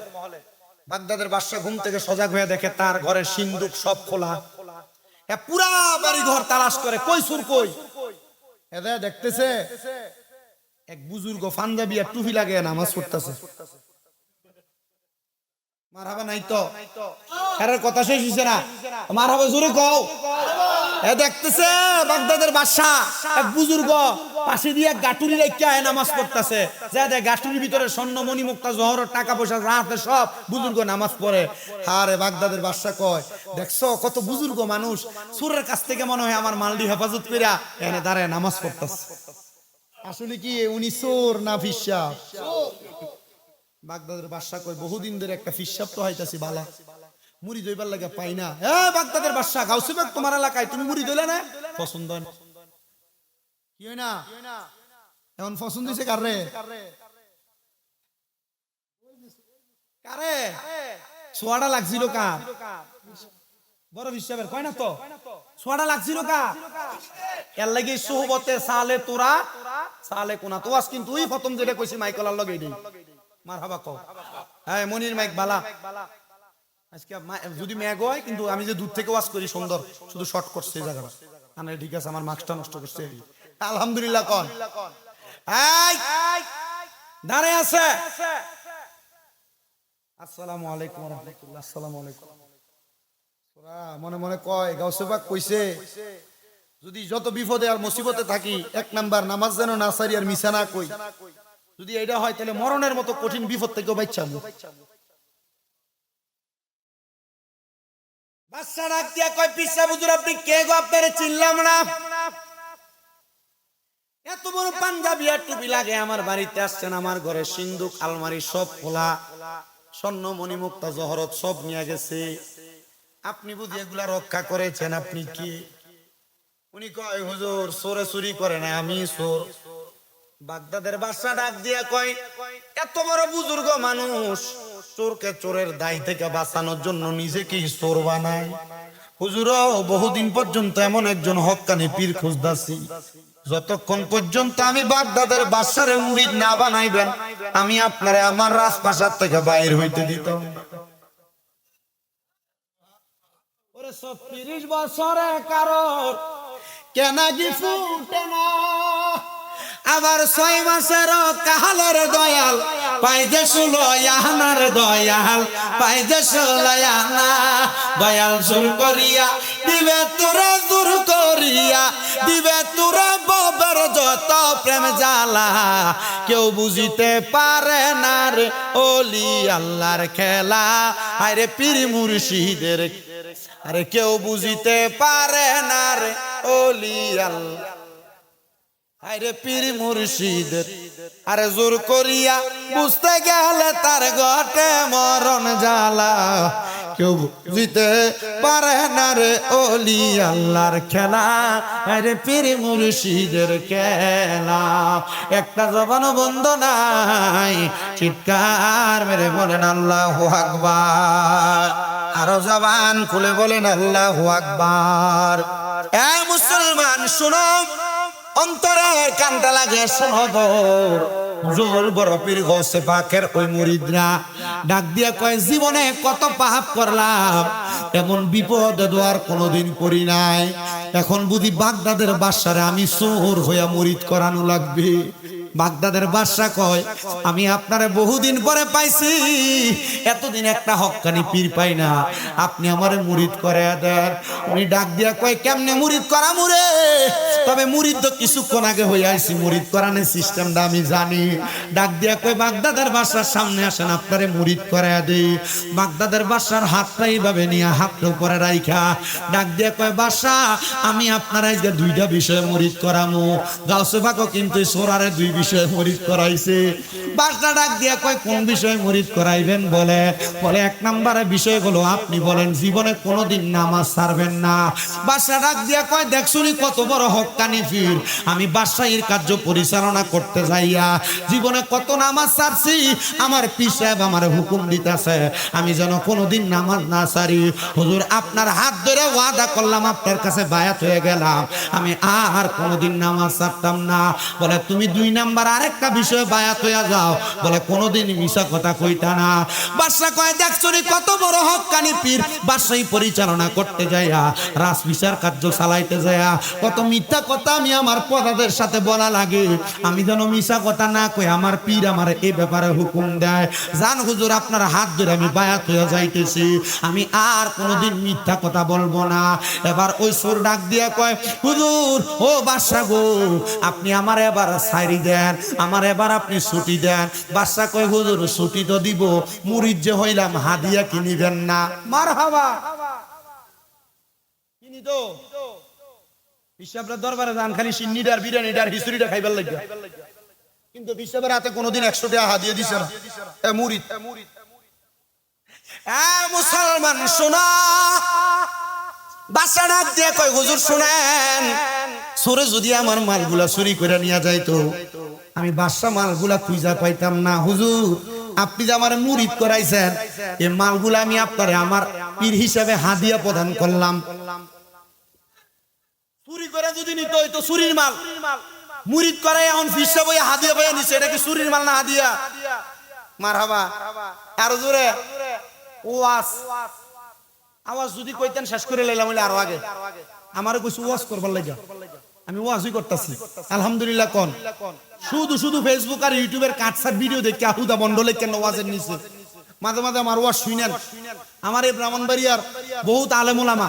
বাগদাদের বাদশা ঘুম থেকে সজাগ হয়ে দেখে তার ঘরের সিন্দুক সব খোলা, পুরা বাড়ি ঘর তালাশ করে কই সুর কই। এজায় দেখতেছে এক বুজুর্গ পাঞ্জাবি আর টুপি লাগিয়ে নামাজ পড়তেছে। মারহাবা নাই তো, এর কথা শেষ হইছে না, মারহাবা জোরে কও। এ দেখতেছে বাগদাদের বাদশা এক বুজুর্গ পাশে দিয়ে গাটুরি রাখিয়া নামাজ পড়তেছে, যা দেখ গাটুরির ভিতরে স্বর্ণ মণি মুক্তা জহর টাকা পয়সা যা আছে সব, বুজুর্গ নামাজ পড়ে। আরে বাগদাদের বাদশা কয় দেখছো কত বুজুর্গ মানুষ, সুরের কাছ থেকে মনে হয় আমার মালডি হেফাজত কইরা এনে দাঁড়ায় নামাজ পড়তেছে। আসলে কি উনি চোর না ফিসাব? বাগদাদের বাদশা কয় বহুদিন ধরে একটা ফিসাব তো হইতাছি বালা, মুড়ি দইবার লাগে পাই না। এ বাগদাদের বাদশা, গাউসে বাগ তোমার এলাকায় তুমি মুড়ি দইলা না, পছন্দ হয় না। কি হয় না এখন পছন্দ হইছে কারে? কারে সোয়াটা লাগছিল কার? বড় হিসাবের কয় না তো, সোয়াটা লাগছিল কার? এর লাগি সোহবতে সালে তোরা সালে কোনা তো আজ কিন্তু ওই প্রথম যেটা কইছি মাইকলার লগে দেই মারহাবা কও। হ্যাঁ মনির মাইক বালা, আজকে যদি ম্যাগ হয় কিন্তু আমি যে দূর থেকে ওয়াজ করি সুন্দর, শুধু শর্ট করছে এই জায়গাটা আনে, ঠিক আছে আমার মার্কসটা নষ্ট করছে আলহামদুলিল্লাহ। কোন এই দাঁড়ায় আছে, আসসালামু আলাইকুম ওয়া রাহমাতুল্লাহ, আসসালামু আলাইকুম। ওরা মনে মনে কয় গাউসে পাক কইছে যদি যত বিপদে আর মুসিবতে থাকি 1 নাম্বার নামাজ যেন না সারি আর মিছা না কই, যদি এটা হয় তাহলে মরণের মতো কঠিন বিপদ থেকেও বাঁচাবো। বাদশা ডাক দিয়া কয় পিসা হুজুর আপনি কে গো, আপনারে চিনলাম না। এত বড় পাঞ্জাবি আর টুপি লাগে আমার বাড়িতে আসছেন, আমার ঘরে সিন্দুক আলমারি সব খোলা, স্বর্ণ মণি মুক্তা জহরত সব নিয়ে গেছে, আপনি বুঝি এগুলা রক্ষা করেছেন, আপনি কি? উনি কয় হুজুর চোরে চুরি করে না, আমি চোর। বাগদাদের বাদশা ডাক দিয়া কয় এত বড় বুজুর্গ মানুষ চোরকে চোরের দায় থেকে বাঁচানোর জন্য নিজেকে চোর বানায়। হুজুর বহুদিন পর্যন্ত এমন একজন হক্কানি পীর খুঁজতাছি, যতক্ষণ পর্যন্ত আমি বাগদাদের বাদশারে মুরিদ না বানাইবেন আমি আপনারে আমার রাজপ্রাসাদ থেকে বাইর হইতে দিতাম। ওরে 30 বছরে কারো কেনা কি ফুটে না, আবার 6 মাসের কাহালের দয়াল পাইতে সুলয়ানার দয়াল পাইতে সুলয়ানা দয়াল জোর করিয়া দিবে তোরা দূর করিয়া দিবে তোরা ববের যত প্রেম জ্বালা কেউ বুঝিতে পারে না রে ওলি আল্লাহর খেলা আরে পীর মুর্শিদের আরে কেউ বুঝিতে পারে না রে ওলি আল্লাহ আরে পীর মুর্শিদের আরে জোর করিয়া বুঝতে গেলে তার ঘটে মরণ জ্বালা কেউ বুঝিতে পারে না রে ওলি আল্লাহর খেলা আরে পীর মুর্শিদের খেলা একটা জবান বন্ধ নাই চিৎকার মেরে বলেন আল্লাহু আকবার আরো জবান খুলে বলেন আল্লাহু আকবার এ মুসলমান শুনো অন্তরের কানটা লাগে শোনো হুজুর বড় পীর গৌসে পাকের ওই মুরিদরা ডাক দিয়া কয় জীবনে কত পাপ করলাম এমন বিপদে দোয়ার কোনোদিন করি নাই এখন বুঝি বাগদাদের বাদশারে আমি চোর হইয়া মুরিদ করানো লাগবে বাগদাদের বাদশা কয় আমি আপনারে বহুদিন পরে পাইছি এতদিন একটা হক্কানি পীর পাই না আপনি আমারে মুরিদ করে দেন উনি ডাক দিয়া কয় কেমনে মুরিদ করা মুরে তবে মুরিদ তো কিছুক্ষণ আগে হয়ে আইছি মুরিদ করানোর সিস্টেমটা আমি জানি ডাক দিয়া কয় বাগদাদের বাদশার সামনে আসেন আপনারে মুরিদ করে দেই বাগদাদের বাদশার হাতটা এইভাবে নিয়ে হাতের উপরে রাইখা ডাক দিয়া কয় বাদশা আমি আপনার আজকে দুইটা বিষয়ে মুরিদ করামু গাউসে পাকও কিন্তু সোরারে দুই বিষয়ে মুরিদ করাইছে বাদশা ডাক দিয়া কয় কোন বিষয়ে মুরিদ করাইবেন বলে এক নম্বরে বিষয় হলো আপনি বলেন জীবনে কোনোদিন নামাজ ছাড়বেন না বাদশা ডাক দিয়া কয় দেখছুনি কত বড় হক্কানি পীর আমি বাদশাহীর কার্য পরিচালনা করতে যাইয়া জীবনে কত নামাজ ছাড়ছি আমার পীর সাহেব আমার হুকুম দিতেছে আমি যেন কোনোদিন নামাজ না ছাড়ি হুজুর আপনার হাত ধরে ওয়াদা করলাম আপনার কাছে বায়াত হয়ে গেলাম আমি আর কোনোদিন নামাজ ছাড়তাম না বলে তুমি দুই নাম্বার আরেকটা বিষয়ে বায়াত হয়ে যাও বলে কোনোদিন মিশা কথা কইতা না বাদশা কয় দেখছুনি কত বড় হক্কানি পীর বাদশাহী পরিচালনা করতে যাইয়া রাজ বিচার কার্য চালাইতে যাইয়া কত মিথ্যা কথা আমি আমার প্রজাদের সাথে বলা লাগে আমি যেন মিশা কথা না কই আমার পীর আমার এই ব্যাপারে হুকুম দেয় জান হুজুর আপনার হাত ধরে আমি বায়াত হয়ে যাইতেছি আমি আর কোনোদিন মিথ্যা কথা বলবো না এবার ওই সুর ডাক দিয়া কয় হুজুর ও বাদশা গো আপনি আমার এবার ছাইরি দেন আমার এবার আপনি ছুটি দেন বাদশা কয় হুজুর ছুটি তো দিব মুরিদ যে হইলাম হাদিয়া কি নিবেন না মারহাবা কিনি তো বিশ্ববের দরবারে যান খালি সিন্নিটার বিরিয়ানিটার হিস্ট্রিটা খাইবার লাগে কিন্তু বিশ্ববের হাতে কোনোদিন 100 টাকা হাদিয়া দিছে না এ মুরিদ এ মুসলমান শোনা বাদশা ডাক দিয়ে কয় হুজুর শুনেন চোরে যদি আমার মালগুলা চুরি করে নিয়ে যাইতো আমি বাদশা মালগুলা খুঁজা পাইতাম না হুজুর আপনি যে আমার মুরিদ করাইছেন এই মালগুলা আমি আপনারে আমার পীর হিসাবে হাদিয়া প্রদান করলাম চুরি করে যদি নিত হইতো চুরির মাল মুরিদ করাই এখন ফিসা বই হাদিয়া বইয়া নিছে এটা কি চুরির মাল না হাদিয়া মারহাবা আরো জোরে ওয়াজ আওয়াজ যদি কইতেন শেষ করে লাইলাম হইলে আরো আগে আমারও কিছু ওয়াজ করবার লাগা আমি ওয়াজই করতেছি আলহামদুলিল্লাহ কোন শুধু ফেসবুক আর ইউটিউবের কাটসার ভিডিও দেখে আহুদা মন্ডলে কেন ওয়াজের নিচে মাঝে মাঝে আমার ওয়াজ শুনেন আমার এই ব্রাহ্মণবাড়িয়ার বহুত আলেম ওলামা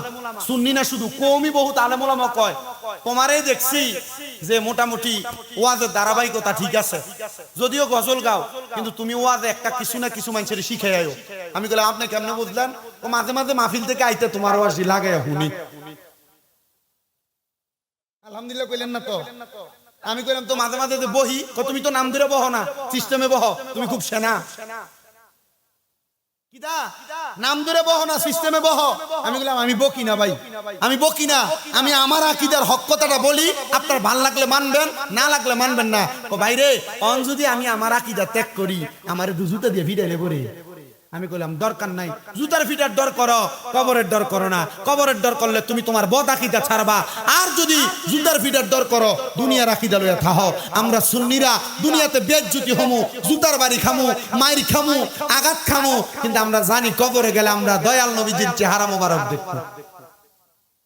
সুন্নি না শুধু কওমি বহুত আলেম ওলামা কয় তোমারই দেখছি যে মোটামুটি ওয়াজের ধারাবাহিকতা ঠিক আছে যদিও গজল গাও কিন্তু তুমি ওয়াজে একটা কিছু না কিছু মানুষের শিখে আয়ো আমি বললাম আপনি কেমনে বুঝলেন ও মাঝে মাঝে মাহফিল থেকে আইতে তোমার ওয়াজ লাগে শুনি আলহামদুলিল্লাহ কইলেন না তো আমি কইলাম তো মাঝে মাঝে বহি তুমি তো নাম ধরে বহ না সিস্টেমে বহ তুমি খুব সেনা কিদা নাম ধরে বহ না সিস্টেমে বহ আমি বললাম আমি বকি না ভাই আমি বকি না আমি আমার আকীদার হক কথাটা বলি আপনার ভাল লাগলে মানবেন না লাগলে মানবেন না ও ভাই রে অন যদি আমি আমার আকীদা ত্যাগ করি আমারে দুজুতা দিয়ে ভিড়াইলে পড়ে আমি কইলাম দরকার নাই জুতার ফিটার ডর করো কবরের ডর করো না কবরের ডর করলে তুমি তোমার বদ আকীদা ছাড়বা আর যদি জুতার ফিটার ডর করো দুনিয়ার আকীদা লইয়া থাকো আমরা সুন্নিরা দুনিয়াতে বেজ্জতি হমু জুতার বাড়ি খামু মাইর খামু আঘাত খামু কিন্তু আমরা জানি কবরে গেলে আমরা দয়াল নবীজির চেহারা মোবারক দেখব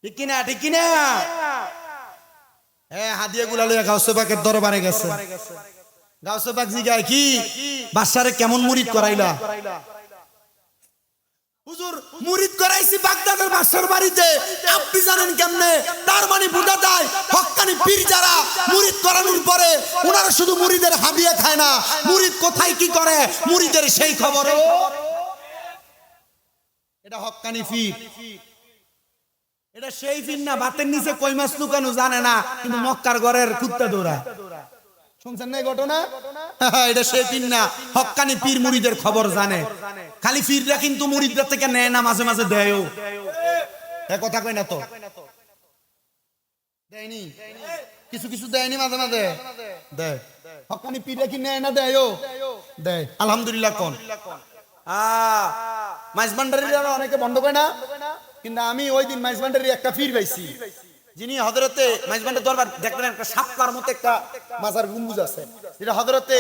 ঠিক কিনা হ্যাঁ হাদিয়া গুলা লইয়া গাউসে পাকের দরবারে গেছে। গাউসে পাক জিগায় কি বাদশারে কেমন মুরিদ করাইলা? হুজুর মুরিদ করাইছি বাগদাদের বাদশার বাড়িতে। আপনি জানেন কেমনে? তার মানে বুঝা যায় হক্কানি পীর যারা মুরিদ করানোর পরে ওনারা শুধু মুরিদের হাদিয়া খায় না, মুরিদ কোথায় কি করে মুরিদের সেই খবরও। এটা হক্কানি পীর। এটা সেই পীর না বাতের নিচে কই মাছ লুকানো জানে না, কিন্তু মক্কার ঘরের কুত্তা দৌড়া। শুনছেন না এই ঘটনা? এটা সেই পীর না, হক্কানি পীর মুরিদের খবর জানে। খালি পীররা কিন্তু মুরিদদের থেকে নেয় না, মাঝে মাঝে দেয়ও। এ কথা কই না তো? দেয়নি কিছু কিছু দেয়নি, মাঝে মাঝে দেয়। হক্কানি পীররা কি নেয় না দেয়ও? দেয় আলহামদুলিল্লাহ। কোন মাইজবান্ডারিরা অনেকে বন্ধ করে না, কিন্তু আমি ওই দিন মাইজবান্ডারি একটা পীর পাইছি, যিনি হযরতে মাইজবান্ডার দরবার দেখলেন একটা সাপকার মতো একটা মাজার গম্বুজ আছে, যেটা হযরতে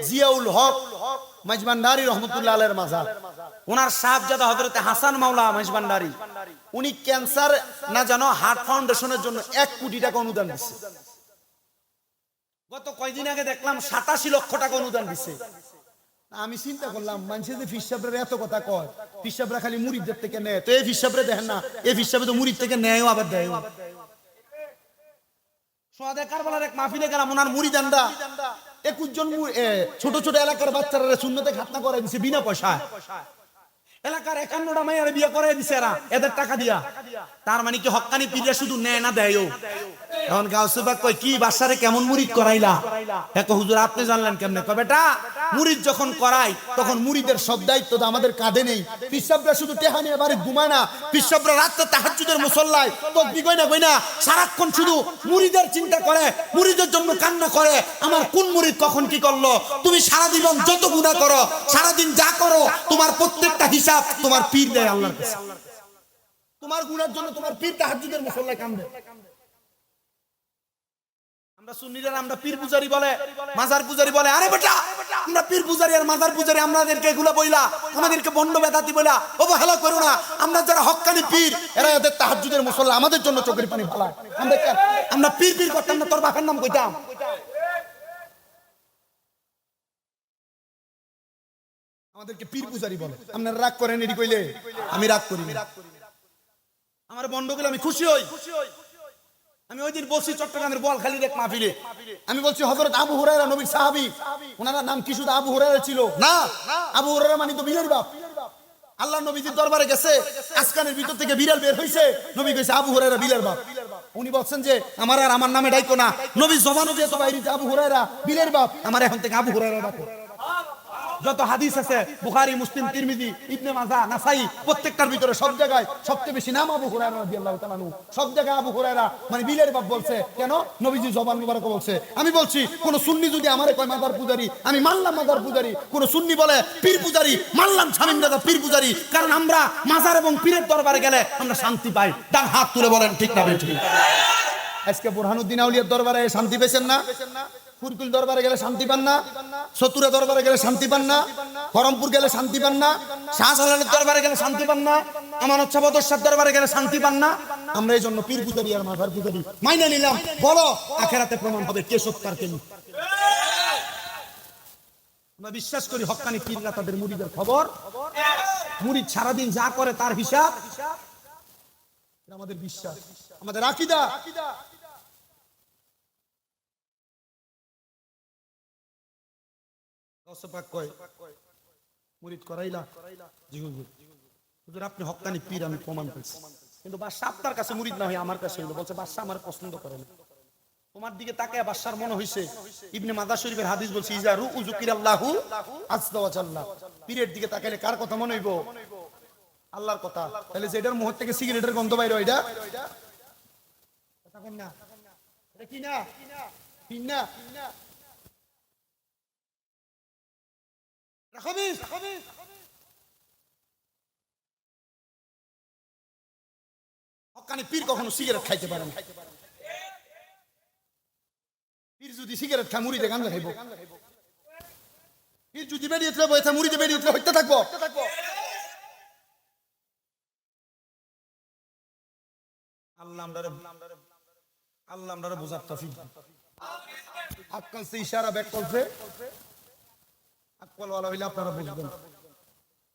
জিয়াউল হক মাইজবান্ডারি রহমাতুল্লাহ আলাইহির মাজার। ওনার সাহেবজাদা হযরতে হাসান মাওলা মাইজবান্ডারি, উনি ক্যান্সার না জানো হার্ট ফাউন্ডেশনের জন্য 1 কোটি টাকা অনুদান দিয়েছে। গত কয়দিন আগে দেখলাম 87 লক্ষ টাকা অনুদান দিয়েছে। আমি চিন্তা করলাম মানুষে যে ফিসাবরা এত কথা কয়, ফিসাবরা খালি মুরিদদের থেকে নেয়, তো এই ফিসাবরা দেখেন না, এই ফিসাবে তো মুরিদ থেকে নেয়ও আবার দেয়ও। সোয়াদে কারবালার এক মাহফিলে গেলাম, ওনার মুরিদানরা 21 জন ছোট ছোট এলাকার বাচ্চারা সুন্নতে খাতনা করে দিছে বিনা পয়সায়। এলাকার 51টা মেয়ের বিয়ে করে দিছে এরা এদের টাকা দিয়া। তার মানে কি হক্কানি পীররা শুধু নেয় না দেয়ও? এখন গাউসে পাক কয় কি বাদশারে কেমন মুরিদ করাইলা? এক হুজুর আপনি জানলেন কেমনে? কয় বেটা মুরিদ যখন করাই তখন মুরিদের সব দায়িত্ব তো আমাদের কাঁধে নেই। পিসাবরা শুধু টেহা নিয়ে বাড়ি ঘুমায় না, পিসাবরা রাতে তাহাজ্জুদের মুসল্লায় তাকবীর কই না সারাক্ষণ শুধু মুরিদের চিন্তা করে, মুরিদের জন্য কান্না করে, আমার কোন মুরিদ কখন কি করলো। তুমি সারা জীবন যত গুনাহ করো, সারা দিন যা করো, তোমার প্রত্যেকটা হিসাব তোমার পীর দেয় আল্লাহর কাছে। তোমার গুনার জন্য তোমার পীর তাহাজ্জুদের মুসল্লায় কান্দে। আমরা সুন্নিরা আমরা পীর পূজারি বলে, মাজার পূজারি বলে। আরে বেটা আমরা পীর পূজারি আর মাজার পূজারি, আমাদেরকে এগুলা বইলা, আমাদেরকে বন্ড বেদাতি বইলা অবহেলা করো না। আমরা যারা হক্কানি পীর, এরা এদের তাহাজ্জুদের মুসল্লা, আমাদের জন্য চোখের পানি ফেলায়। আমরা পীর পীর করতাম না, তোর বাপের নাম কইতাম। আমাদেরকে পীর পূজারি বলে। আপনারা রাগ করেন এডি কইলে? আমি রাগ করি না। আমার বন্ড গুলো আমি খুশি হই। আমি ওই দিন বলছি চট্টগ্রামের বলখালীর এক মাহফিলে, আমি বলছি হযরত আবু হুরায়রা নবীর সাহাবী, ওনার নাম কি শুধু আবু হুরায়রা ছিল না? আবু হুরায়রা মানে তো বীরের বাপ। আল্লাহর নবীজির দরবারে গেছে, আসকানের ভিতর থেকে বিড়াল বের হইছে, নবী কইছে আবু হুরায়রা বীরের বাপ। উনি বলছেন যে আমার আর আমার নামে ডাইকো না, নবী জবানও দিয়ে তো বাইরে আবু হুরায়রা বীরের বাপ, আমার এখন থেকে আবু হুরায়রা ডাকো। যত হাদিস আছে বুখারী, মুসলিম, তিরমিজি, ইবনে মাজাহ, নাসাই, প্রত্যেকটার ভিতরে সব জায়গায় সবচেয়ে বেশি নাম আবু হুরায়রা রাদিয়াল্লাহু তাআলা আনহু। সব জায়গায় আবু হুরায়রা মানে বিলের বাপ বলছে। কেন? নবীজি জবান মুবারক বলছে। আমি বলছি কোন সুন্নি যদি আমারে কয় মাজার পূজারি, আমি মানলাম মাজার পূজারি। কোন সুন্নি বলে পীর পূজারি, মানলাম শামীম দাদা পীর পূজারি। কারণ আমরা মাজার এবং পীরের দরবারে গেলে আমরা শান্তি পাই। ডান হাত তুলে বলেন ঠিক না বেঠিক? আজকে বুরহানুদ্দিন আউলিয়ার দরবারে শান্তি পেয়েছেন না? ফুরকুল দরবারে গেলে শান্তি পান না? সতুরা দরবারে গেলে শান্তি পান না? করমপুর গেলে শান্তি পান না? শাহজালালের দরবারে গেলে শান্তি পান না? আমানত শাহ বদরশাহ দরবারে গেলে শান্তি পান না? আমরা এই জন্য পীর পূজারি আর মাজার পূজারি মাইনা নিলাম। বলো আখেরাতে প্রমাণ হবে কে সত্য আর কে মিথ্যা। আমরা বিশ্বাস করি হক্কানি পীররা তাদের মুরিদের খবর, মুরিদ সারাদিন যা করে তার হিসাব, আমাদের বিশ্বাস, আমাদের আকীদা। মুরিদ করাইলা জি হুজুর আপনি হক্কানি পীর, আমি প্রমাণ পেয়েছি। কিন্তু বাদশা আপনার কাছে মুরিদ না হয়ে আমার কাছে এলো, বলছে বাদশা আমার পছন্দ করে না। তোমার দিকে তাকায় বাদশার মনে হইছে ইবনে মাজাহ শরীফের হাদিস বলছে ইজা রু যুকিরাল্লাহু আযজা ওয়া জাল্লা। পীরের দিকে তাকাইলে কার কথা মনে হইব? আল্লাহর কথা। তাহলে যেটার মুখ থেকে সিগারেটের গন্ধ বাইরে ওইটা কথা কোন না? এটা কি না? কি না? হক্কানি পীর কখনো সিগারেট খাইতে পারে না। পীর যদি সিগারেট খায় মুরিদে গাঞ্জা খাইব। পীর যদি বেরিয়ে উঠলে বইতে মুরিদে বেরিয়ে উঠলে হইতে থাকবো। আল্লাহ আল্লাহ আমরা বোঝার তৌফিক দান। আক্কাল সে ইশারা ব্যাক করছে, আক্কাল ওয়ালা হইলে আপনারা বুঝবেন।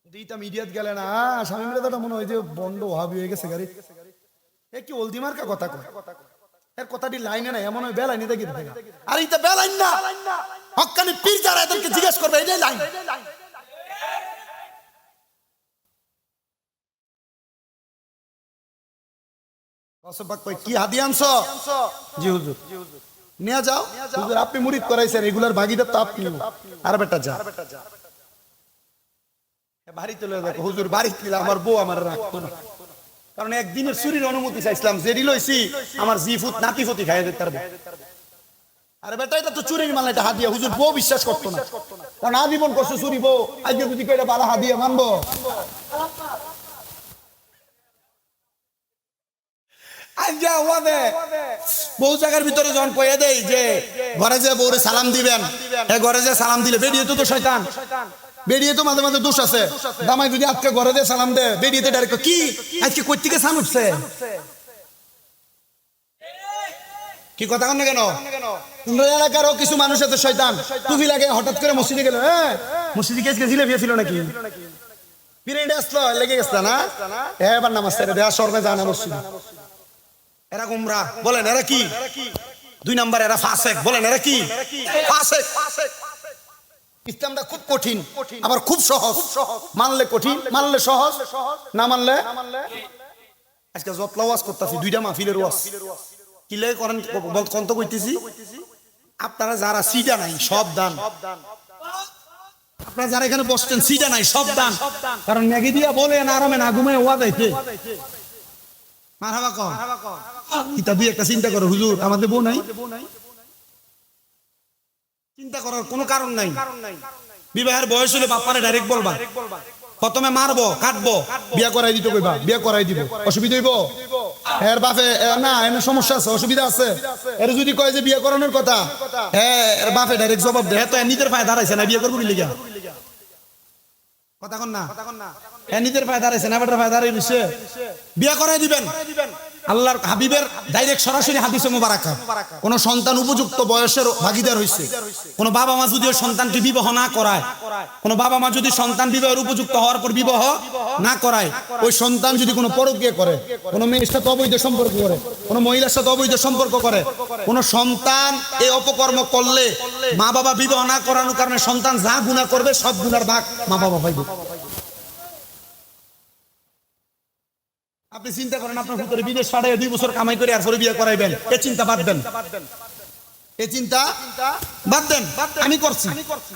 এইটা মিডিয়াত গেলে না স্বামী মিলে তো মনে হয় যে বন্ড হাবি হয়ে গেছে গাড়ি। এ কি ওলদি মার্কা কথা কয়, এর কথাটি লাইনে নাই, এমন হয় বেলাইনে দেখি থাকে। আর এইটা বেলাইন না, হক্কানি পীর যারা এদেরকে জিজ্ঞেস করবে এটাই লাইন। কি হাদিয়া আনছো? জি হুজুর। নিয়ে যাও হুজুর, আপনি মুরিদ করাইছেন, রেগুলার ভাগিদার তো আপনি। আর বেটা যা বাড়িতে লয়ে দেখো হুজুর, বাড়িতে নিলে আমার বউ আমার রাখতো না, কারণ একদিনের চুরির অনুমতি চাইছিলাম, জেডি লইছি আমার জিফুত নাতিফতি খাইয়ে দিতে পারবে। আরে বেটা এটা তো চুরির মাল, এটা হাদিয়া। হুজুর বউ বিশ্বাস করতো না, কারণ আজীবন করছে চুরি, বউ আজকে যদি কইটা বালা হাদিয়া মানবো? বহু জায়গার ভিতরে যখন কয়ে দেয় যে ঘরে যে বউরে সালাম দিবেন, ঘরে যে সালাম দিলে বেরিয়ে তো শয়তান, বেরিয়ে তো মাঝে মাঝে দোষ আছে। দামাই যদি আজকে ঘরে যে সালাম দে, বেরিয়ে তো ডাইরেক্ট কি আজকে কই থেকে সান উঠছে, কি কথা কন না কেন? এলাকারও কিছু মানুষ আছে শয়তান, টুপি লাগে, হঠাৎ করে মসজিদে গেল, হ্যাঁ মসজিদে কেস গেছিলে বিয়েছিল নাকি, ফিরে আসলো লেগে গেছে না, এবার নামাজ ছেড়ে দেওয়া সর্বে জানা মসজিদে। এরা গুমরা, বলেন এরা কি? 2 নাম্বার এরা ফাসেক, বলেন এরা কি? ফাসেক। ইসলামটা খুব কঠিন, আবার খুব সহজ। মানলে কঠিন, মানলে সহজ, না মানলে। আজকে যত ওয়াজ করতেছি 2টা মাহফিলের ওয়াজ, কি লাগে করেন কন্ত কইতেছি? আপনারা যারা সিডা নাই সব দান, আপনারা যারা এখানে বসছেন সিডা নাই সব দান, কারণ ম্যাগি দিয়া বলেন আরামে না ঘুমায় ওয়াজ আইতে। মারহাবা কর, কিতা দুই একটা চিন্তা করো হুজুর, আমাদের বউ নাই, চিন্তা করার কোনো কারণ নাই। বিবাহের বয়স হলে বাপারে ডাইরেক্ট বলবা, প্রথমে মারবো কাটবো, বিয়া করাই দিতে কইবা, বিয়া করাই দিব, অসুবিধা হইব? এর বাপে না এর সমস্যা আছে, অসুবিধা আছে, এর যদি কয় যে বিয়া করানোর কথা, হ্যাঁ এর বাপে ডাইরেক্ট জবাব দেয়, তো নিজের পায়ে দাঁড়াইছে না, বিয়া করবো কি লিগা? কথা কন না, হ্যাঁ নিজের পায়ে দাঁড়াইছে না, বেটার পায়ে দাঁড়াই দিছে, বিয়া করাই দিবেন। আল্লাহর হাবিবের ডাইরেক্ট সরাসরি হাদিসে মুবারাকা, কোন সন্তান উপযুক্ত বয়সের ভাগীদার হইছে, কোন বাবা মা যদি সন্তানকে বিবাহ না করায়, কোন বাবা মা যদি সন্তান বিবাহের উপযুক্ত হওয়ার পর বিবাহ না করায়, ওই সন্তান যদি কোনো পরকীয়া করে, কোন মেয়ের সাথে অবৈধ সম্পর্ক করে, কোন মহিলার সাথে অবৈধ সম্পর্ক করে, কোন সন্তান এই অপকর্ম করলে মা বাবা বিবাহ না করানোর কারণে সন্তান যা গুনাহ করবে সব গুনার ভাগ মা বাবা পাইবে। আপনি চিন্তা করেন আপনার ভিতরে বিদেশ পাঠায় 2 বছর কামাই করে আর পরে বিয়ে করাইবেন, এই চিন্তা বাদ দেন, এই চিন্তা বাদ দেন। আমি করছি,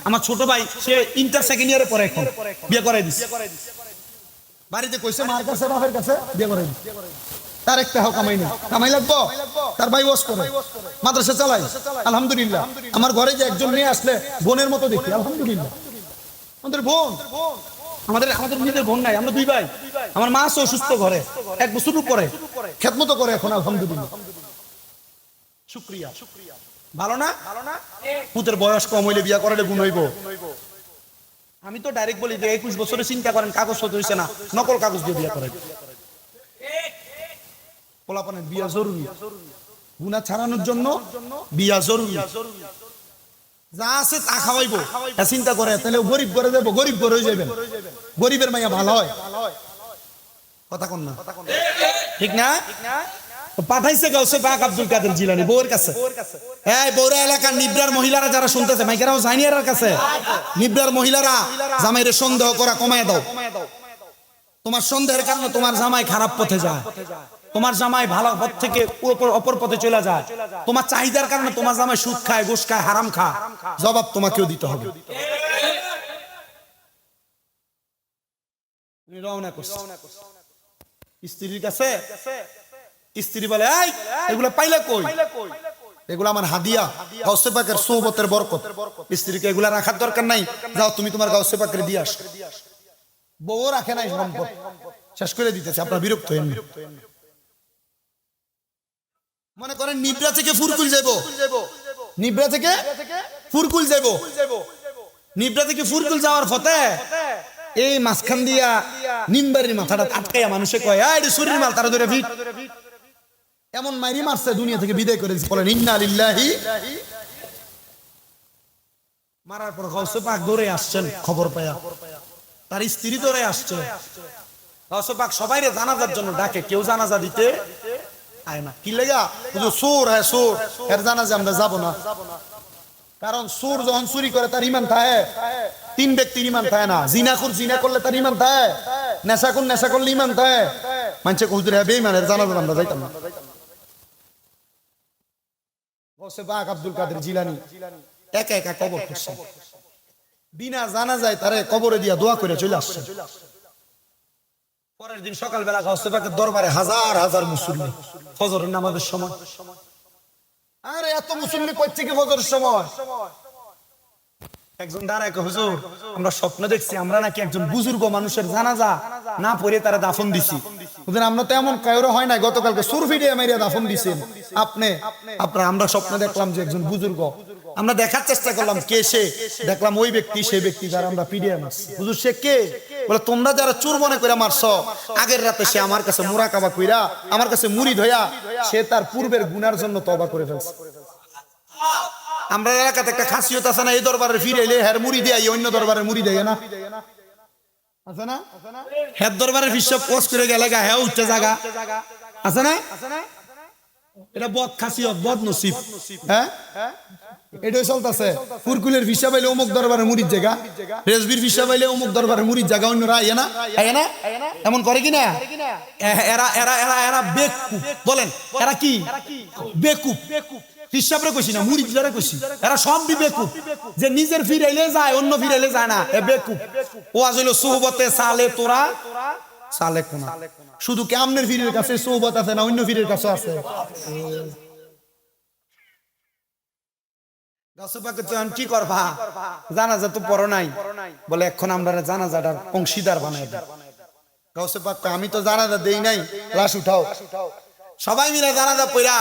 আমার ছোট ভাই সে ইন্টার সেকেন্ড ইয়ারে পড়ে, এখন বিয়ে করাই দিছে, বাড়িতে কইছে মার কাছে বাপের কাছে বিয়ে করাই দিছে, তার একটা হোক কামাই নেই, কামাই লাগবো, তার ভাই ওয়াজ করে, মাদ্রাসা চালাই, আলহামদুলিল্লাহ। আমার ঘরে যে একজন মেয়ে আসলে বোনের মতো দেখি, আলহামদুলিল্লাহ। আমাদের বোন, আমাদের নিজের বোন নাই, আমরা 2 ভাই। আমার মা আছে অসুস্থ, ঘরে 1 বছর পরে খেদমত করে এখন, আলহামদুলিল্লাহ, শুকরিয়া। ভালো না? পুতের বয়স কম হইলে বিয়া করালে গুণ হইব। আমি তো ডাইরেক্ট বলি যে 21 বছরে চিন্তা করেন কাগজ হতে হইছে না, নকল কাগজ দিয়ে বিয়া করাই। পোলাপানের বিয়া জরুরি, গুনাহ ছাড়ানোর জন্য বিয়া জরুরি। যা আছে তা খাওয়াইবো, চিন্তা করে তাহলে গরিব করে দেবো, গরিব করে যাবেন, গরিবের মাইয়া ভালো হয়, কথা কন না, ঠিক না? পাঠাইছে গাউসে পাক আব্দুল কাদের জিলানী বউয়ের কাছে, এই বউরা এলাকার নিব্রার মহিলারা যারা শুনতেছে, মাইকেরাও জাইনিয়ার কাছে, নিব্রার মহিলারা জামাইরে সন্দেহ করা কমায় দাও, তোমার সন্দেহের কারণে তোমার জামাই খারাপ পথে যায়, তোমার জামাই ভালো পথ থেকে অপর পথে চলে যায়, তোমার চাহিদার কারণে তোমার জামাই সুদ খায়, ঘুষ খায়, হারাম খায়, জবাব তোমাকেও দিতে হবে। রওনা করছে স্ত্রীর কাছে, স্ত্রী বলে এই এগুলো পাইলে কই? এগুলো আমার হাদিয়া, গাউসে পাকের সোহবতের বরকত, স্ত্রীকে এগুলা রাখার দরকার নাই, যাও তুমি তোমার গাউসে পাকের দিয়ে আসো। বউ রাখে নাই সম্পদ, শেষ করে দিতেছে, আপনার বিরক্ত হইেন। মনে করেন নিব্রা থেকে ফুরকুল যাইব, নিব্রা থেকে ফুরকুল যাইব, নিব্রা থেকে ফুরকুল যাওয়ার পথে এই মাঝখান দিয়া নিমবাড়ির মাথাটা আটকাইয়া মানুষে কয় এই শরীর মাল, তারা ধরে ভিড়, এমন মাইরি মারছে দুনিয়া থেকে বিদায় করে দিয়েছে। বলেন ইন্না লিল্লাহি। মারার পর গাউসে পাক দৌড়ে আসছেন খবর পায়া, তার স্ত্রী দৌড়ে আসছে। গাউসে পাক সবাইরে জানাজার জন্য ডাকে, কেউ জানাজা দিতে আয় না। কি লেগা? চোর হ্যাঁ চোর, এর জানাজা আমরা যাবো না। কারণ চোর যখন চুরি করে তার ইমান থাকে, তিন ব্যক্তির ইমান থাকে না। জিনা করলে তার ইমান থাকে, নেশা করলে ইমান থাকে। মানুষে হুজুর হ্যাঁ বেঈমানের জানাজা আমরা যাইতাম না। গাউসে পাক আব্দুল কাদের জিলানী একা একা কবর করছে, বিনা জানাজায় তারে কবরে দিয়া দোয়া করে চলে আসছে। পরের দিন সকালবেলা গাউসে পাকের দরবারে হাজার হাজার মুসল্লি ফজরের নামাজের সময়। আরে এত মুসল্লি কই থেকে ফজরের সময়? একজন দাঁড়ায় কয়, হুজুর আমরা স্বপ্ন দেখছি আমরা নাকি একজন বুজুর্গ মানুষের জানাজা না পড়ে তারা দাফন দিছি। হুজুর আমরা তো এমন কায়রো হয় না, গতকালকে সুরফিডে মাইরিয়া দাফন দিছেন আপনি। আমরা স্বপ্ন দেখলাম যে একজন বুজুর্গ, আমরা দেখার চেষ্টা করলাম কে সে, দেখলাম ওই ব্যক্তি সেই ব্যক্তি যারা আমরা পিডিয়ে মারছি। হুজুর সে কে? বলে তোমরা যারা চোর মনে করে মারছো, আগের রাতে সে আমার কাছে মুরাকাবা কইরা আমার কাছে মুরিদ হইয়া সে তার পূর্বের গুনার জন্য তওবা করে ফেলছে। আমরা এলাকাতে একটা খাসিয়ত আছে না, এই দরবারে ফিরে এলে হ্যার মুড়ি দেয়, অন্য দরবারে মুড়ি দেয় না, আছে না? হ্যার দরবারে ফিসব পোষ করে গেলে গা হ্যাঁ উঠতে জায়গা আছে না? এটা বদ খাসিয়ত, বদ নসিব। হ্যাঁ এটাই চলতেছে। কুরকুলের ফিসা পাইলে অমুক দরবারে মুড়ির জায়গা, রেজবির ফিসা পাইলে অমুক দরবারে মুড়ির জায়গা, অন্যরা আয় না এমন করে কিনা? এরা এরা এরা এরা বেকুব। বলেন এরা কি বেকুব? হিসাবরে কইছি না, মুরিদরে কইছি। এরা সব বেকুব, যে নিজের ফিরাইলে যায় অন্য ফিরাইলে যায় না, এ বেকুব। ও আসলে সোহবতে সালে তোরা সালে কোনা। শুধু কি আমনের ফিরের কাছে সোহবত আছে না অন্য ফিরের কাছে আছে? কি করবা? জানাজা তো পড়ো নাই, বলে এখন আমরা জানাজাটার অংশীদার বানাই দিই। গাউসে পাক আমি তো জানাজা দেই নাই, লাশ উঠাও। সবাই মিলে জানাজা পড়া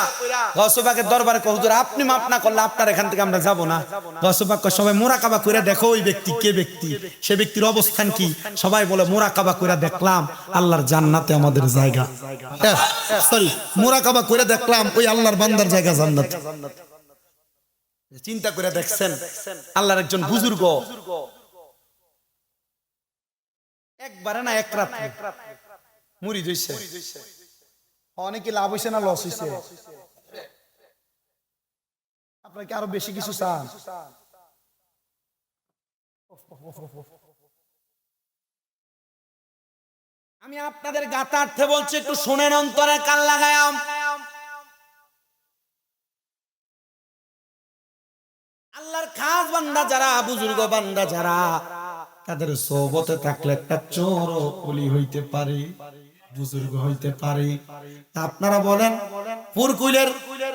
গাউসে পাকের দরবারে কয়, হুজুর আপনি মাফ না করলে আপনার এখান থেকে আমরা যাব না। গাউসে পাক কয় সবাই মুরাকাবা কইরা দেখো ওই ব্যক্তি কে ব্যক্তি, সে ব্যক্তির অবস্থান কি। সবাই বলে মুরাকাবা কইরা দেখলাম আল্লাহর জান্নাতে আমাদের জায়গা। সরি, মুরাকাবা কইরা দেখলাম ওই আল্লাহর বান্দার জায়গা জান্নাত। চিন্তা করে দেখছেন, আল্লাহর একজন বুজুর্গ একবারে না এক রাত মুরিদ হইছে। অনেকে লাভ হইছে না লস হইছে? আপনার কি আরো বেশি কিছু চান? আমি আপনাদের গাতার্থে বলছি, একটু শুনেন, অন্তরে কান লাগায়াম। আল্লাহর খাস বান্দা যারা, বুজুর্গ বান্দা যারা, তাদের সোহবতে থাকলে একটা চোর ওলি হইতে পারে, বুজুর্গ হইতে পারে। আপনারা বলেন পুরকুলের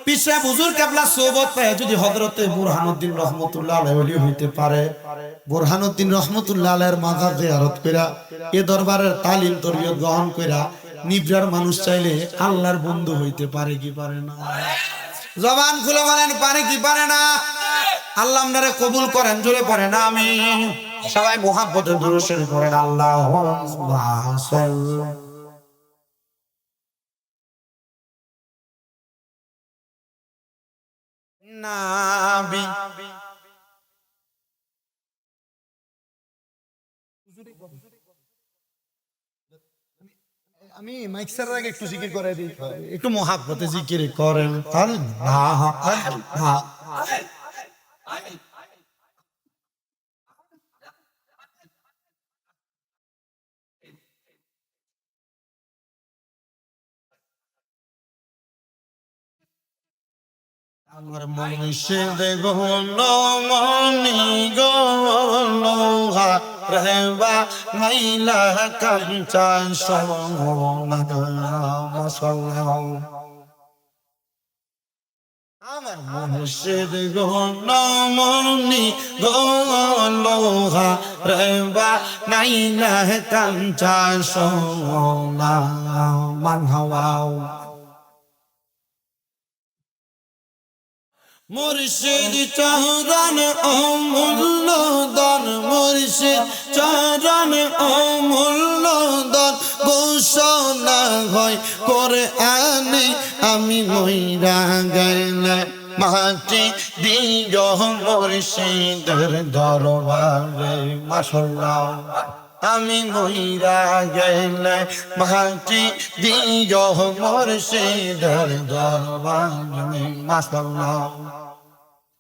পিছে বুজুর্গ কেবলা সোহবত পায় যদি হযরতে বুরহানুদ্দিন রহমাতুল্লাহ আলাইহি ওলি হইতে পারে, বুরহানুদ্দিন রহমাতুল্লাহ আলাইহির মাজার জিয়ারত কইরা এ দরবারের তালিম তরিয়ত গ্রহণ কইরা নিবরার মানুষ চাইলে আল্লাহর বন্ধু হইতে পারে কি পারে না? জবান খুলে বলেন পারে কি পারে না? আল্লাহ আপনারে কবুল করেন, জোরে পড়েন আমিন। সবাই মুহাব্বতে দুরূদ শরীফ পড়েন, আল্লাহুম্মা সাল্লি নাবি। আমি মাইক স্যারের আগে একটু জিকির করে দিই, একটু মুহাব্বতে জিকির করেন। আল্লাহ আল্লাহ আমার মুর্শিদ গোলো মনি গোলো রেবা নাইলা কাঞ্চা সোনা মাশাআল্লাহ। আমার মুর্শিদ গোলো মনি গোলো রেবা নাইলা কাঞ্চা সোনা মানহাওয়াও। মুর্শিদ চরণ অমূল্য দর, মুর্শিদ চরণ অমূল্য দর, ঘোষণা হয় করে আনি আমি মইরা গেলে মাটি দিও মুর্শিদের দরবারে মাশাআল্লাহ আমি মইরা গেলে মাটি দিও মুর্শিদের দরবারে মাশাআল্লাহ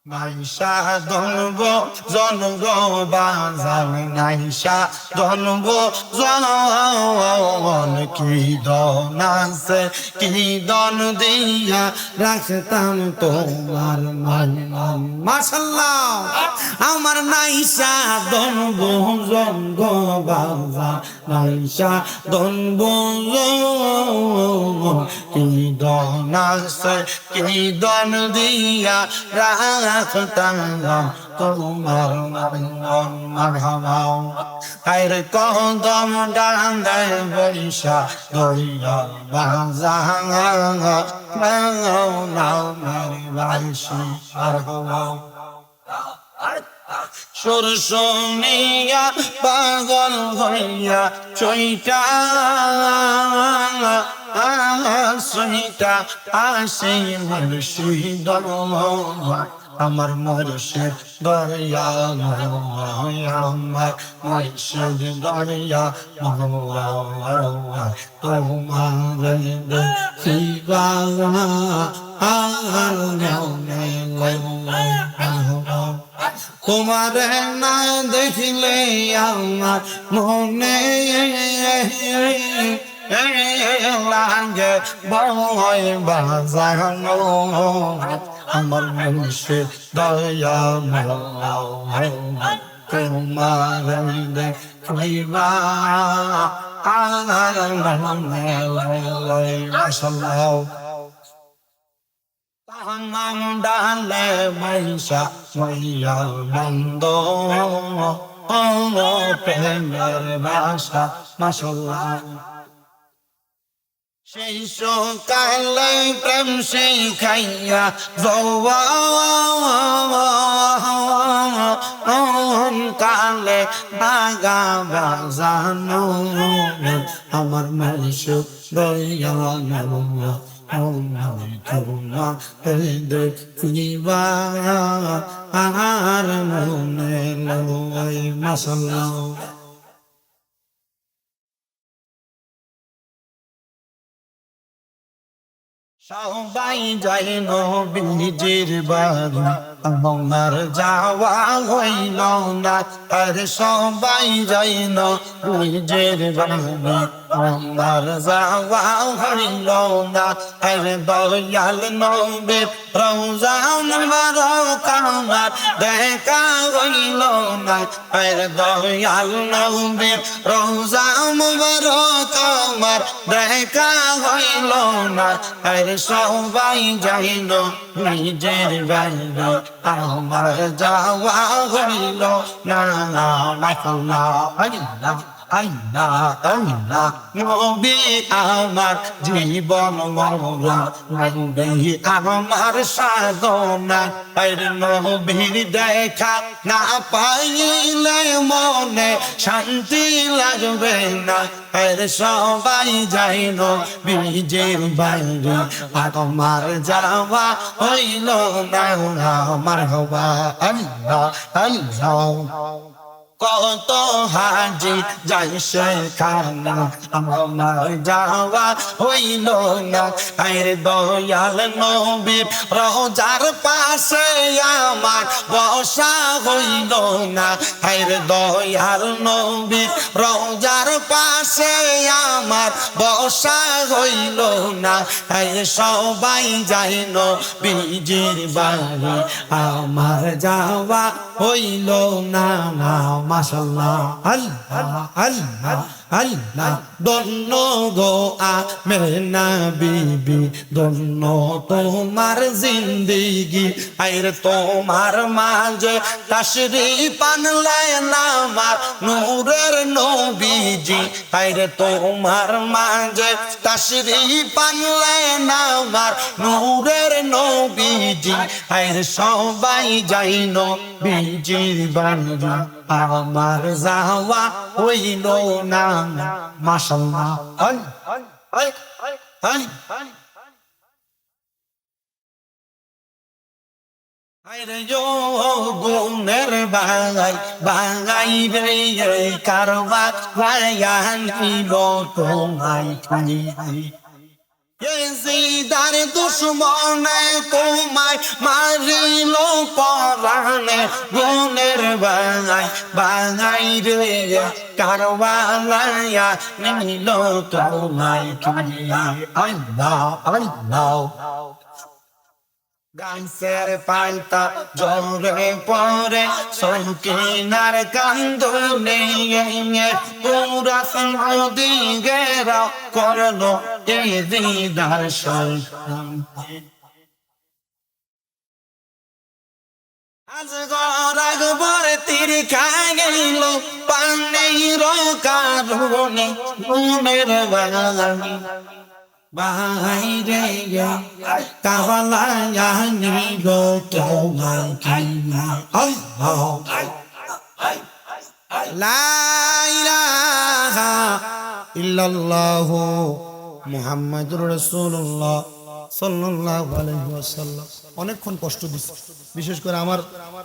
নাইশা দনব জনগ বাজার নাইশা দনব জন কি দন আছে কি দন দিয়া রাখতাম তোমার মান মাশাআল্লাহ আমার নাইশা দনব জনগ বাজার নাইশা দনব কি দন আছে কি দন দিয়া রাখতাম তোমার মন মারহাবা আইরে কদম ডাঙ্গায় বৈশা দইয়া বাজাঙা নাও নাও মেরে বাইশি মারহাবা সুর শুনিয়া পাগল হইয়া চইটা সইটা আসে মুর্শিদ আমার মুর্শিদ দরিয়া আমার মুর্শিদ দরিয়া তোমার শিবা তোমার না দেখিলে আমার মনে লাগে ভয় বাজানো আমার মুর্শিদ দয়া তোমার দেখিবা মাশাআল্লাহ ডালে মাইশা মাইয়া বন্ধ প্রেমের ভাষা মাশাআল্লাহ সেই সকালে প্রেম শিখাইয়া যৌবন কালে বাগা বাজানো আমার মুর্শিদ দয়া দেখিবা আর মনে লই মাশাআল্লাহ সবাই যায় নবীজির বাড়ি আমার যাওয়া হইল না আর সবাই যায় নবীজির বাড়ি আমার যাওয়া হইল না আর দয়াল নবীর রওজা মুবারক আমার দেখা হইল না আর দয়াল নবীর রওজা মুবারক আমার দেখা হইল না আর সবাই যাইল নিজের বাড়ি আমার যাওয়া হইল না আল্লাহ আল্লাহ নবী আমার জীবন মরণ নবী আমার সাধনা আর নবীর দেখা না পাইলে মনে শান্তি লাগবে না আর সবাই যাইল বীজের বাইরে আমার যাওয়া হইল না আমার হওয়া আল্লাহ আল্লাহ কত হাজি যাই সেখানে আমার যাওয়া হইল না আরে দয়াল নবীর রোজার পাশে আমার বসা হইল না আরে দয়াল নবীর রোজার পাশে আমার বসা হইল না আরে সবাই যাইল বীজের বাড়ি আমার যাওয়া হইল না মাশাআল্লাহ আল্লাহ আল্লাহ আল্লাহ দন্ন গো আমেনা বিবি দন্ন তোমার জিন্দেগি আইরে তোমার মাঝে তাশরীফ আনলেন আমার নূরের নবীজি আইরে তোমার মাঝে তাশরীফ আনলেন আমার নূরের নবী বিজি আরে সবাই যাইন বিজির বাংলা আমার যাওয়া হইল না মাশাআল্লাহ হাই হাই হাই আরে যো গুনের বাঙাই বাঙাই রে কারবা রায়ান ইলো তোমাই খানি এজিদার দুশ্মনে তোমায় মারিল পরানে গুনের বাঙাই বাঙাই রে কারবা রায়ান ইলো তোমাই খানি আল্লাহ আল্লাহ গাছের পাল্টা জোরে পরে সকিনার কান্দনে পুরা নদী ঘেরাও করলো এই দিদার সন্তান আজ গরাগ বরে তীর খাইল পানির কারণে গুণের বাঙালি বাইরে কাওয়ালা নিগো তোমার কিনা লা ইলাহা ইল্লাল্লাহু মুহাম্মাদুর রাসূলুল্লাহ সাল্লাল্লাহু আলাইহি ওয়াসাল্লাম। অনেকক্ষণ কষ্ট দিচ্ছে, বিশেষ করে আমার